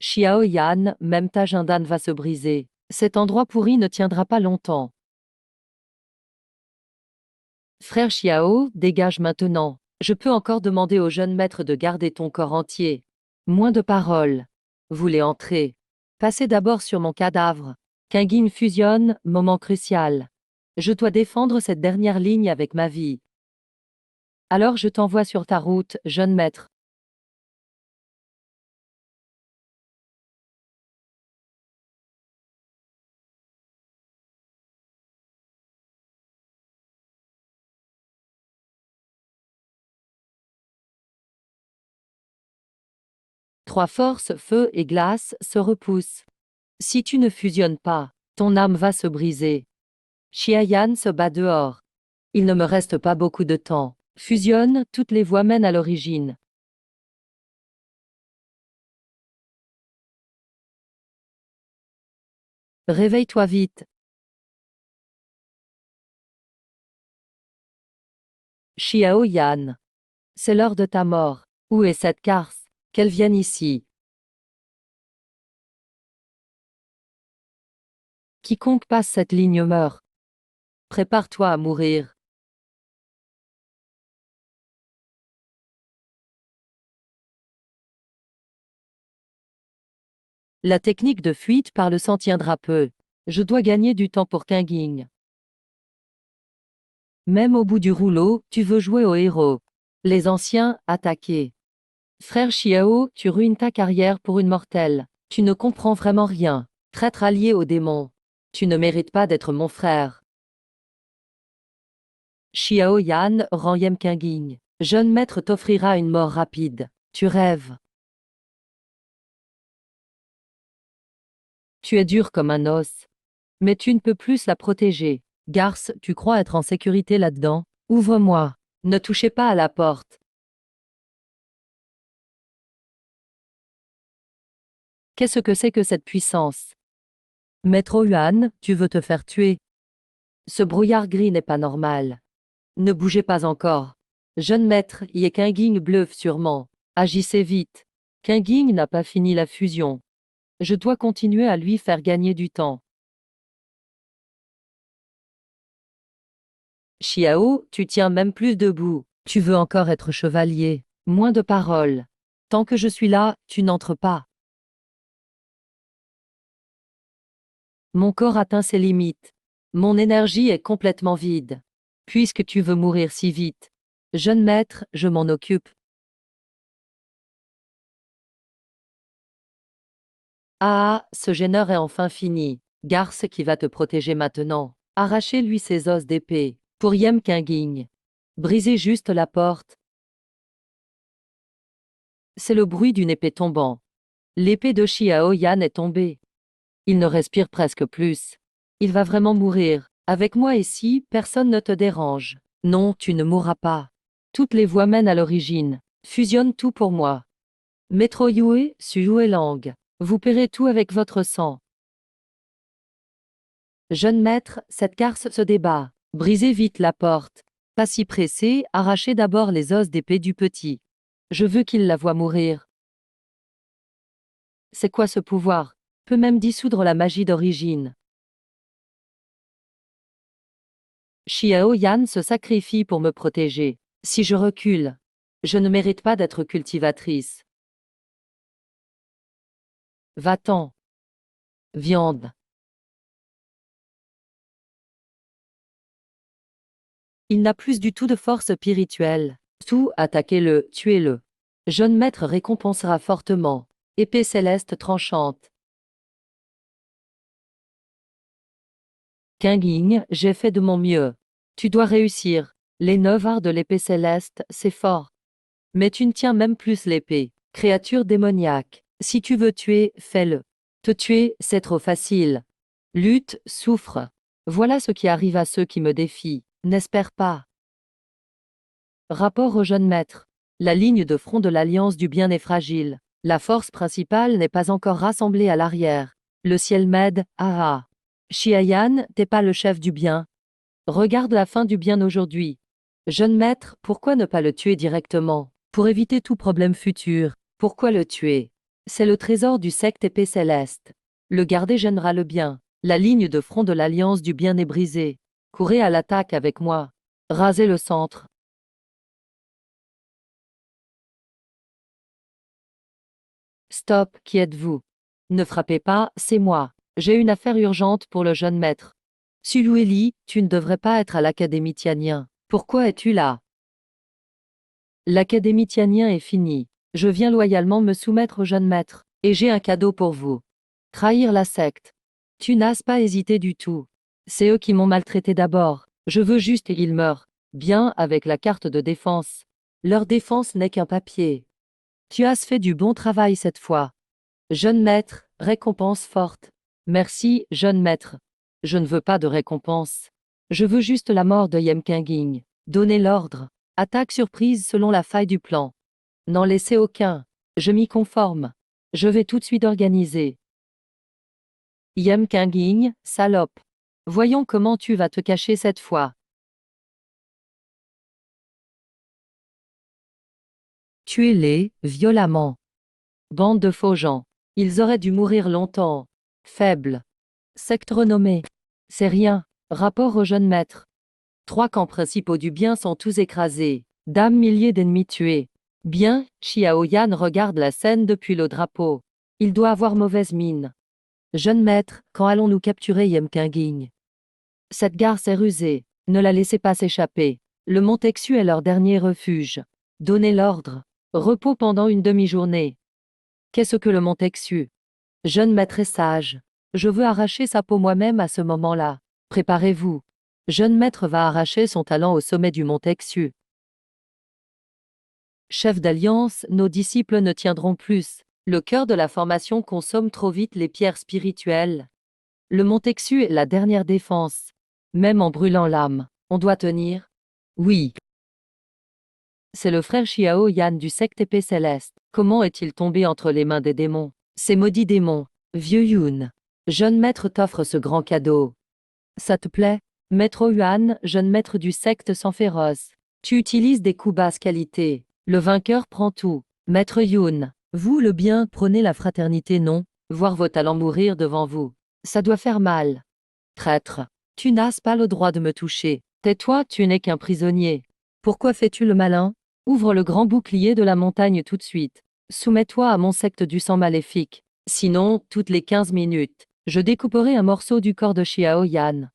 Speaker 1: Xiao Yan, même ta Jindan va se briser. Cet endroit pourri ne tiendra pas longtemps. Frère Xiao, dégage maintenant. Je peux encore demander au jeune maître de garder ton corps entier. Moins de paroles. Voulez entrer. Passez d'abord sur mon cadavre. Kingin fusionne, moment crucial. Je dois défendre cette dernière ligne avec ma vie. Alors je t'envoie sur ta route, jeune maître. Trois forces, feu et glace, se repoussent. Si tu ne fusionnes pas, ton âme va se briser. Xiayan se bat dehors. Il ne me reste pas beaucoup de temps. Fusionne, toutes les voies mènent à l'origine. Réveille-toi vite. Xiao Yan. C'est l'heure de ta mort. Où est cette garce? Qu'elle vienne ici. Quiconque passe cette ligne meurt. Prépare-toi à mourir. La technique de fuite par le sang tiendra peu. Je dois gagner du temps pour Kinging. Même au bout du rouleau, tu veux jouer au héros. Les anciens, attaqués. Frère Xiao, tu ruines ta carrière pour une mortelle. Tu ne comprends vraiment rien. Traître allié au démon. Tu ne mérites pas d'être mon frère. Xiao Yan, rend Yem Kinging. Jeune maître t'offrira une mort rapide. Tu rêves. Tu es dur comme un os. Mais tu ne peux plus la protéger. Garce, tu crois être en sécurité là-dedans? Ouvre-moi. Ne touchez pas à la porte. Qu'est-ce que c'est que cette puissance? Maître Yuan, tu veux te faire tuer? Ce brouillard gris n'est pas normal. Ne bougez pas encore. Jeune maître, y est Qinging bluffe sûrement. Agissez vite. Qinging n'a pas fini la fusion. Je dois continuer à lui faire gagner du temps. Xiao, tu tiens même plus debout. Tu veux encore être chevalier. Moins de paroles. Tant que je suis là, tu n'entres pas. Mon corps atteint ses limites. Mon énergie est complètement vide. Puisque tu veux mourir si vite. Jeune maître, je m'en occupe. Ah, ce gêneur est enfin fini. Garce qui va te protéger maintenant. Arrachez-lui ses os d'épée. Pour Yem Qinging. Brisez juste la porte. C'est le bruit d'une épée tombant. L'épée de Xiao Yan est tombée. Il ne respire presque plus. Il va vraiment mourir. Avec moi ici, personne ne te dérange. Non, tu ne mourras pas. Toutes les voies mènent à l'origine. Fusionne tout pour moi. Maître Yue, Sue Lang. Vous paierez tout avec votre sang. Jeune maître, cette garce se débat. Brisez vite la porte. Pas si pressé, arrachez d'abord les os d'épée du petit. Je veux qu'il la voie mourir. C'est quoi ce pouvoir? Peut même dissoudre la magie d'origine. Xiao Yan se sacrifie pour me protéger. Si je recule, je ne mérite pas d'être cultivatrice. Va-t'en. Viande. Il n'a plus du tout de force spirituelle. Tout, attaquez-le, tuez-le. Jeune maître récompensera fortement. Épée céleste tranchante. Qinging, j'ai fait de mon mieux. Tu dois réussir. Les 9 arts de l'épée céleste, c'est fort. Mais tu ne tiens même plus l'épée. Créature démoniaque. Si tu veux tuer, fais-le. Te tuer, c'est trop facile. Lutte, souffre. Voilà ce qui arrive à ceux qui me défient. N'espère pas. Rapport au jeune maître. La ligne de front de l'Alliance du bien est fragile. La force principale n'est pas encore rassemblée à l'arrière. Le ciel m'aide, ah ah. Xiayan, t'es pas le chef du bien. Regarde la fin du bien aujourd'hui. Jeune maître, pourquoi ne pas le tuer directement? Pour éviter tout problème futur. Pourquoi le tuer? C'est le trésor du secte épée céleste. Le garder gênera le bien. La ligne de front de l'Alliance du bien est brisée. Courez à l'attaque avec moi. Rasez le centre. Stop, qui êtes-vous? Ne frappez pas, c'est moi. J'ai une affaire urgente pour le jeune maître. Sulueli, tu ne devrais pas être à l'Académie Tianyin. Pourquoi es-tu là? L'Académie Tianyin est finie. Je viens loyalement me soumettre au jeune maître. Et j'ai un cadeau pour vous. Trahir la secte. Tu n'as pas hésité du tout. C'est eux qui m'ont maltraité d'abord. Je veux juste qu'ils meurent. Bien avec la carte de défense. Leur défense n'est qu'un papier. Tu as fait du bon travail cette fois. Jeune maître, récompense forte. Merci, jeune maître. Je ne veux pas de récompense. Je veux juste la mort de Yem Qinging. Donnez l'ordre. Attaque surprise selon la faille du plan. N'en laissez aucun. Je m'y conforme. Je vais tout de suite organiser. Yem Qinging, salope. Voyons comment tu vas te cacher cette fois. Tuez-les, violemment. Bande de faux gens. Ils auraient dû mourir longtemps. Faibles. Secte renommée. C'est rien. Rapport au jeune maître. 3 camps principaux du bien sont tous écrasés. Dame milliers d'ennemis tués. Bien, Xiao Yan regarde la scène depuis le drapeau. Il doit avoir mauvaise mine. Jeune maître, quand allons-nous capturer Yem Qinging? Cette garce est rusée. Ne la laissez pas s'échapper. Le Montexu est leur dernier refuge. Donnez l'ordre. Repos pendant une demi-journée. Qu'est-ce que le Montexu? Jeune maître est sage. Je veux arracher sa peau moi-même à ce moment-là. Préparez-vous. Jeune maître va arracher son talent au sommet du Montexu. Chef d'alliance, nos disciples ne tiendront plus. Le cœur de la formation consomme trop vite les pierres spirituelles. Le Montexu est la dernière défense. Même en brûlant l'âme, on doit tenir. Oui. C'est le frère Xiao Yan du secte épée céleste. Comment est-il tombé entre les mains des démons? Ces maudits démons. Vieux Yun. Jeune maître t'offre ce grand cadeau. Ça te plaît? Maître Yuan, jeune maître du secte sans féroce. Tu utilises des coups basse qualité. Le vainqueur prend tout. Maître Yun. Vous, le bien, prenez la fraternité, non? Voir vos talents mourir devant vous. Ça doit faire mal. Traître. Tu n'as pas le droit de me toucher. Tais-toi, tu n'es qu'un prisonnier. Pourquoi fais-tu le malin? Ouvre le grand bouclier de la montagne tout de suite. Soumets-toi à mon secte du sang maléfique. Sinon, toutes les 15 minutes, je découperai un morceau du corps de Xiao Yan.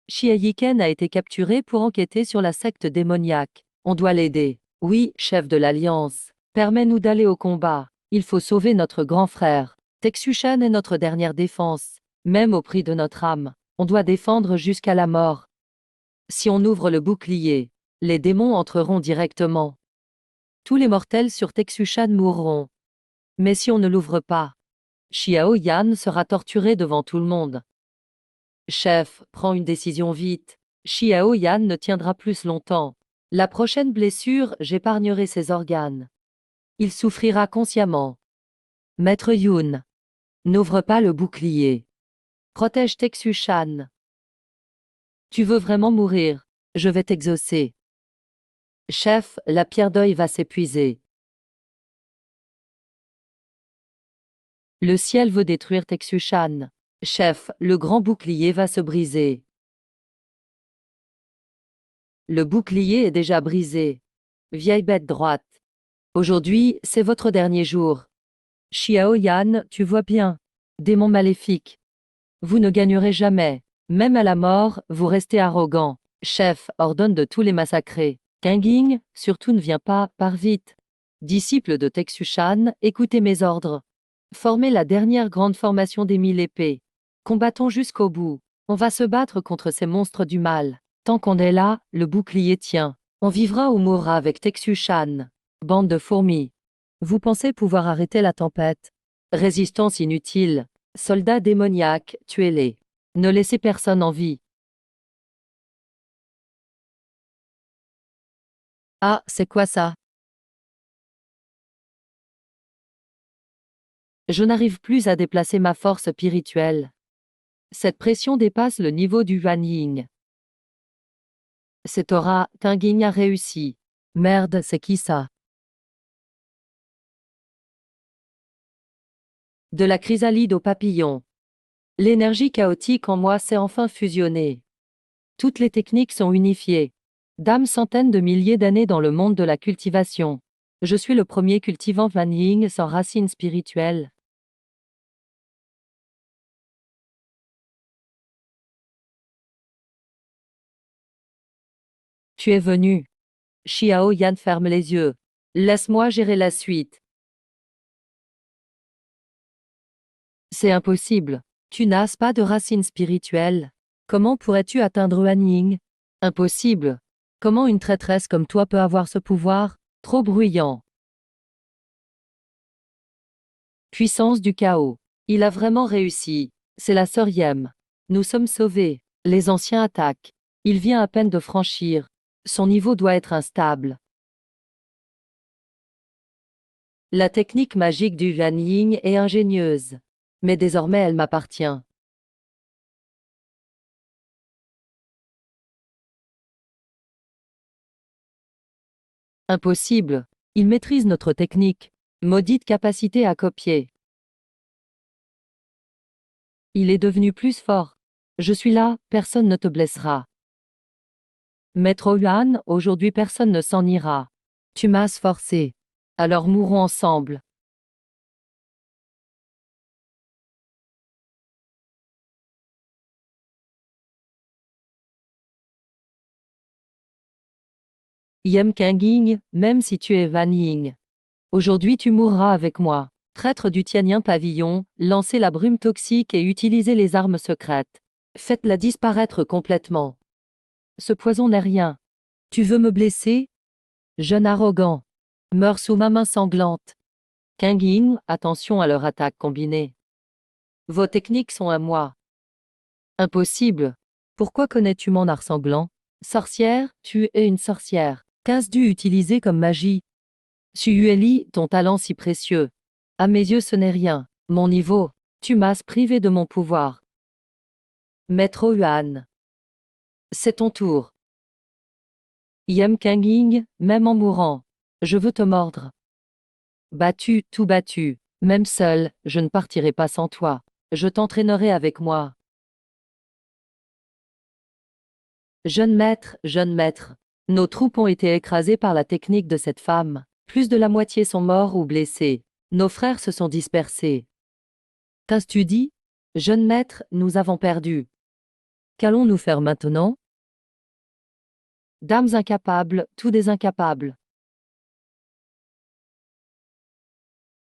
Speaker 1: Xie Yiken a été capturé pour enquêter sur la secte démoniaque. On doit l'aider. Oui, chef de l'Alliance. Permets-nous d'aller au combat. Il faut sauver notre grand frère. Texushan est notre dernière défense. Même au prix de notre âme. On doit défendre jusqu'à la mort. Si on ouvre le bouclier, les démons entreront directement. Tous les mortels sur Texushan mourront. Mais si on ne l'ouvre pas, Xiao Yan sera torturé devant tout le monde. Chef, prends une décision vite. Xiao Yan ne tiendra plus longtemps. La prochaine blessure, j'épargnerai ses organes. Il souffrira consciemment. Maître Yun. N'ouvre pas le bouclier. Protège Texushan. Tu veux vraiment mourir? Je vais t'exaucer. Chef, la pierre d'œil va s'épuiser. Le ciel veut détruire Texushan. Chef, le grand bouclier va se briser. Le bouclier est déjà brisé. Vieille bête droite. Aujourd'hui, c'est votre dernier jour. Xiao Yan, tu vois bien. Démon maléfique. Vous ne gagnerez jamais. Même à la mort, vous restez arrogant. Chef, ordonne de tous les massacrer. Kanging, surtout ne viens pas, pars vite. Disciple de Texushan, écoutez mes ordres. Formez la dernière grande formation des 1000 épées. Combattons jusqu'au bout. On va se battre contre ces monstres du mal. Tant qu'on est là, le bouclier tient. On vivra ou mourra avec Texushan. Bande de fourmis. Vous pensez pouvoir arrêter la tempête? Résistance inutile. Soldats démoniaques, tuez-les. Ne laissez personne en vie. Ah, c'est quoi ça? Je n'arrive plus à déplacer ma force spirituelle. Cette pression dépasse le niveau du Yuan Ying. Cette aura, Tingying a réussi. Merde, c'est qui ça? De la chrysalide au papillon. L'énergie chaotique en moi s'est enfin fusionnée. Toutes les techniques sont unifiées. Dame centaines de milliers d'années dans le monde de la cultivation. Je suis le premier cultivant Yuan Ying sans racine spirituelle. Tu es venu. Xiao Yan ferme les yeux. Laisse-moi gérer la suite. C'est impossible. Tu n'as pas de racine spirituelle. Comment pourrais-tu atteindre Yuan Ying? Impossible. Comment une traîtresse comme toi peut avoir ce pouvoir? Trop bruyant. Puissance du chaos. Il a vraiment réussi. C'est la sœur Yem. Nous sommes sauvés. Les anciens attaquent. Il vient à peine de franchir. Son niveau doit être instable. La technique magique du Yuan Ying est ingénieuse. Mais désormais elle m'appartient. Impossible. Il maîtrise notre technique. Maudite capacité à copier. Il est devenu plus fort. Je suis là, personne ne te blessera. Maître Yuan, aujourd'hui personne ne s'en ira. Tu m'as forcé. Alors mourons ensemble. Yem Kanging, même si tu es Van Ying. Aujourd'hui tu mourras avec moi. Traître du Tianyin pavillon, lancez la brume toxique et utilisez les armes secrètes. Faites-la disparaître complètement. Ce poison n'est rien. Tu veux me blesser? Jeune arrogant. Meurs sous ma main sanglante. Kanging, attention à leur attaque combinée. Vos techniques sont à moi. Impossible. Pourquoi connais-tu mon art sanglant? Sorcière, tu es une sorcière. Qu'as-tu utilisé comme magie? Sueli, ton talent si précieux. À mes yeux, ce n'est rien. Mon niveau. Tu m'as privé de mon pouvoir. Maître Yuan. C'est ton tour. Yem Kanging, même en mourant. Je veux te mordre. Battu, tout battu. Même seul, je ne partirai pas sans toi. Je t'entraînerai avec moi. Jeune maître, nos troupes ont été écrasées par la technique de cette femme. Plus de la moitié sont morts ou blessés. Nos frères se sont dispersés. Qu'as-tu dit? Jeune maître, nous avons perdu. Qu'allons-nous faire maintenant? Dames incapables, tous des incapables.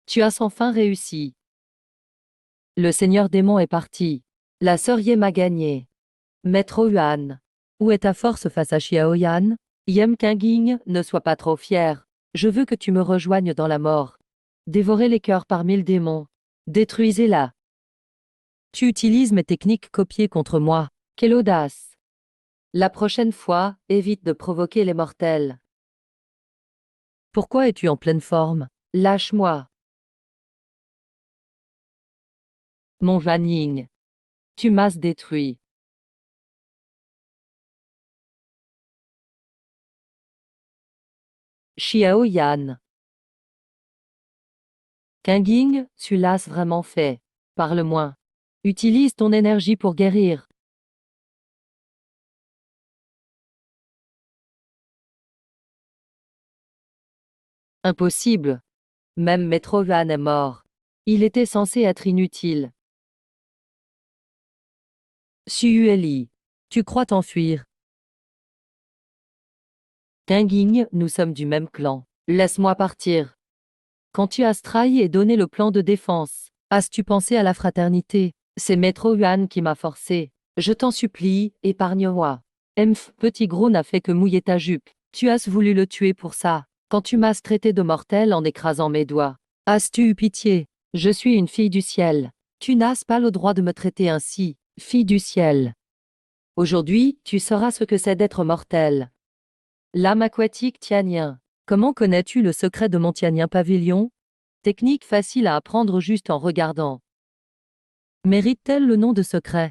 Speaker 1: Tu as enfin réussi. Le seigneur démon est parti. La sœur Ye m'a gagné. Maître Yuan. Où est ta force face à Xiaoyan? Yem Kanging, ne sois pas trop fier. Je veux que tu me rejoignes dans la mort. Dévorez les cœurs par 1000 démons. Détruisez-la. Tu utilises mes techniques copiées contre moi. Quelle audace! La prochaine fois, évite de provoquer les mortels. Pourquoi es-tu en pleine forme? Lâche-moi. Mon Vanning. Tu m'as détruit. Xiao Yan. Kanging, tu l'as vraiment fait. Parle moins. Utilise ton énergie pour guérir. Impossible. Même Maître Yuan est mort. Il était censé être inutile. Sueli. Tu crois t'enfuir? Kanging, nous sommes du même clan. Laisse-moi partir. Quand tu as trahi et donné le plan de défense, as-tu pensé à la fraternité? C'est Maître Yuan qui m'a forcé. Je t'en supplie, épargne-moi. Petit gros n'a fait que mouiller ta jupe. Tu as voulu le tuer pour ça. Quand tu m'as traité de mortel en écrasant mes doigts. As-tu eu pitié? Je suis une fille du ciel. Tu n'as pas le droit de me traiter ainsi, fille du ciel. Aujourd'hui, tu sauras ce que c'est d'être mortel. L'âme aquatique tianien. Comment connais-tu le secret de mon tianien pavillon? Technique facile à apprendre juste en regardant. Mérite-t-elle le nom de secret?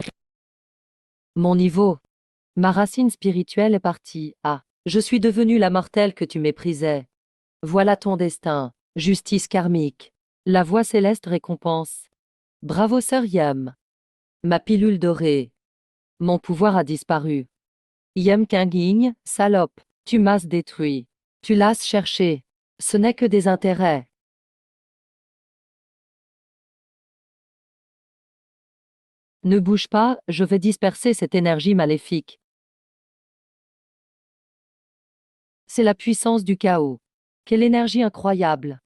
Speaker 1: Mon niveau. Ma racine spirituelle est partie. Ah, je suis devenue la mortelle que tu méprisais. Voilà ton destin. Justice karmique. La voix céleste récompense. Bravo sœur Yam. Ma pilule dorée. Mon pouvoir a disparu. Yam Kanging, salope, tu m'as détruit. Tu l'as cherché. Ce n'est que des intérêts. Ne bouge pas, je vais disperser cette énergie maléfique. C'est la puissance du chaos. Quelle énergie incroyable.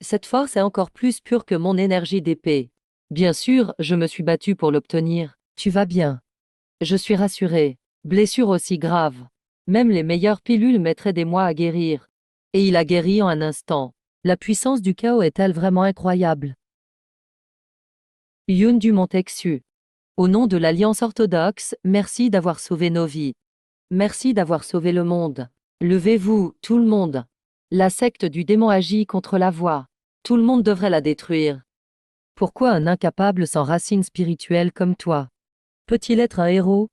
Speaker 1: Cette force est encore plus pure que mon énergie d'épée. Bien sûr, je me suis battu pour l'obtenir. Tu vas bien. Je suis rassuré. Blessure aussi grave. Même les meilleures pilules mettraient des mois à guérir. Et il a guéri en un instant. La puissance du chaos est-elle vraiment incroyable? Yun du Montexu. Au nom de l'Alliance orthodoxe, merci d'avoir sauvé nos vies. Merci d'avoir sauvé le monde. Levez-vous, tout le monde. La secte du démon agit contre la voie. Tout le monde devrait la détruire. Pourquoi un incapable sans racine spirituelle comme toi? Peut-il être un héros?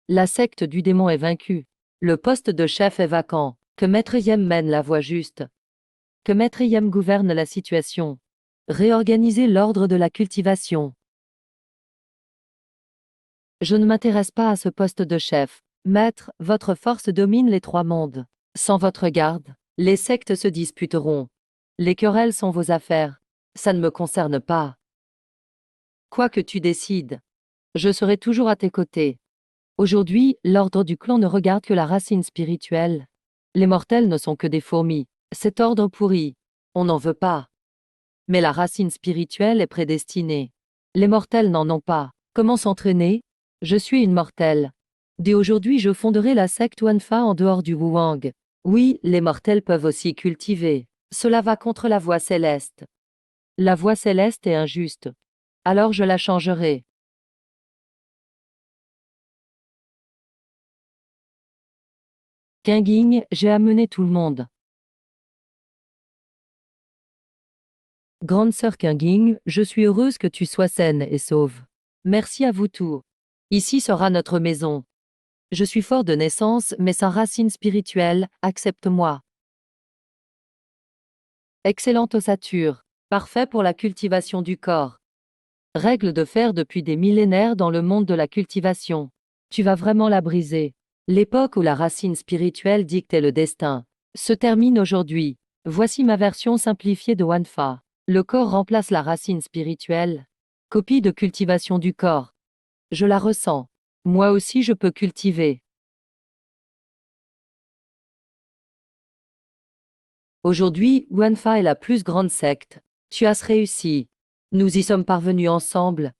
Speaker 1: La secte du démon est vaincue. Le poste de chef est vacant. Que Maître Yem mène la voie juste. Que Maître Yem gouverne la situation. Réorganiser l'ordre de la cultivation. Je ne m'intéresse pas à ce poste de chef. Maître, votre force domine les 3 mondes. Sans votre garde, les sectes se disputeront. Les querelles sont vos affaires. Ça ne me concerne pas. Quoi que tu décides, je serai toujours à tes côtés. Aujourd'hui, l'ordre du clan ne regarde que la racine spirituelle. Les mortels ne sont que des fourmis. Cet ordre pourri, on n'en veut pas. Mais la racine spirituelle est prédestinée. Les mortels n'en ont pas. Comment s'entraîner? Je suis une mortelle. Dès aujourd'hui, je fonderai la secte Wanfa en dehors du Wuwang. Oui, les mortels peuvent aussi cultiver. Cela va contre la voie céleste. La voie céleste est injuste. Alors je la changerai. Kinging, j'ai amené tout le monde. Grande sœur Kinging, je suis heureuse que tu sois saine et sauve. Merci à vous tous. Ici sera notre maison. Je suis fort de naissance, mais sans racine spirituelle, accepte-moi. Excellente ossature. Parfait pour la cultivation du corps. Règle de fer depuis des millénaires dans le monde de la cultivation. Tu vas vraiment la briser. L'époque où la racine spirituelle dictait le destin se termine aujourd'hui. Voici ma version simplifiée de Wanfa. Le corps remplace la racine spirituelle. Copie de cultivation du corps. Je la ressens. Moi aussi je peux cultiver. Aujourd'hui, Wanfa est la plus grande secte. Tu as réussi. Nous y sommes parvenus ensemble.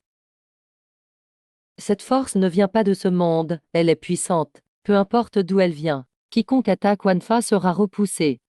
Speaker 1: Cette force ne vient pas de ce monde, elle est puissante. Peu importe d'où elle vient. Quiconque attaque Wanfa sera repoussé.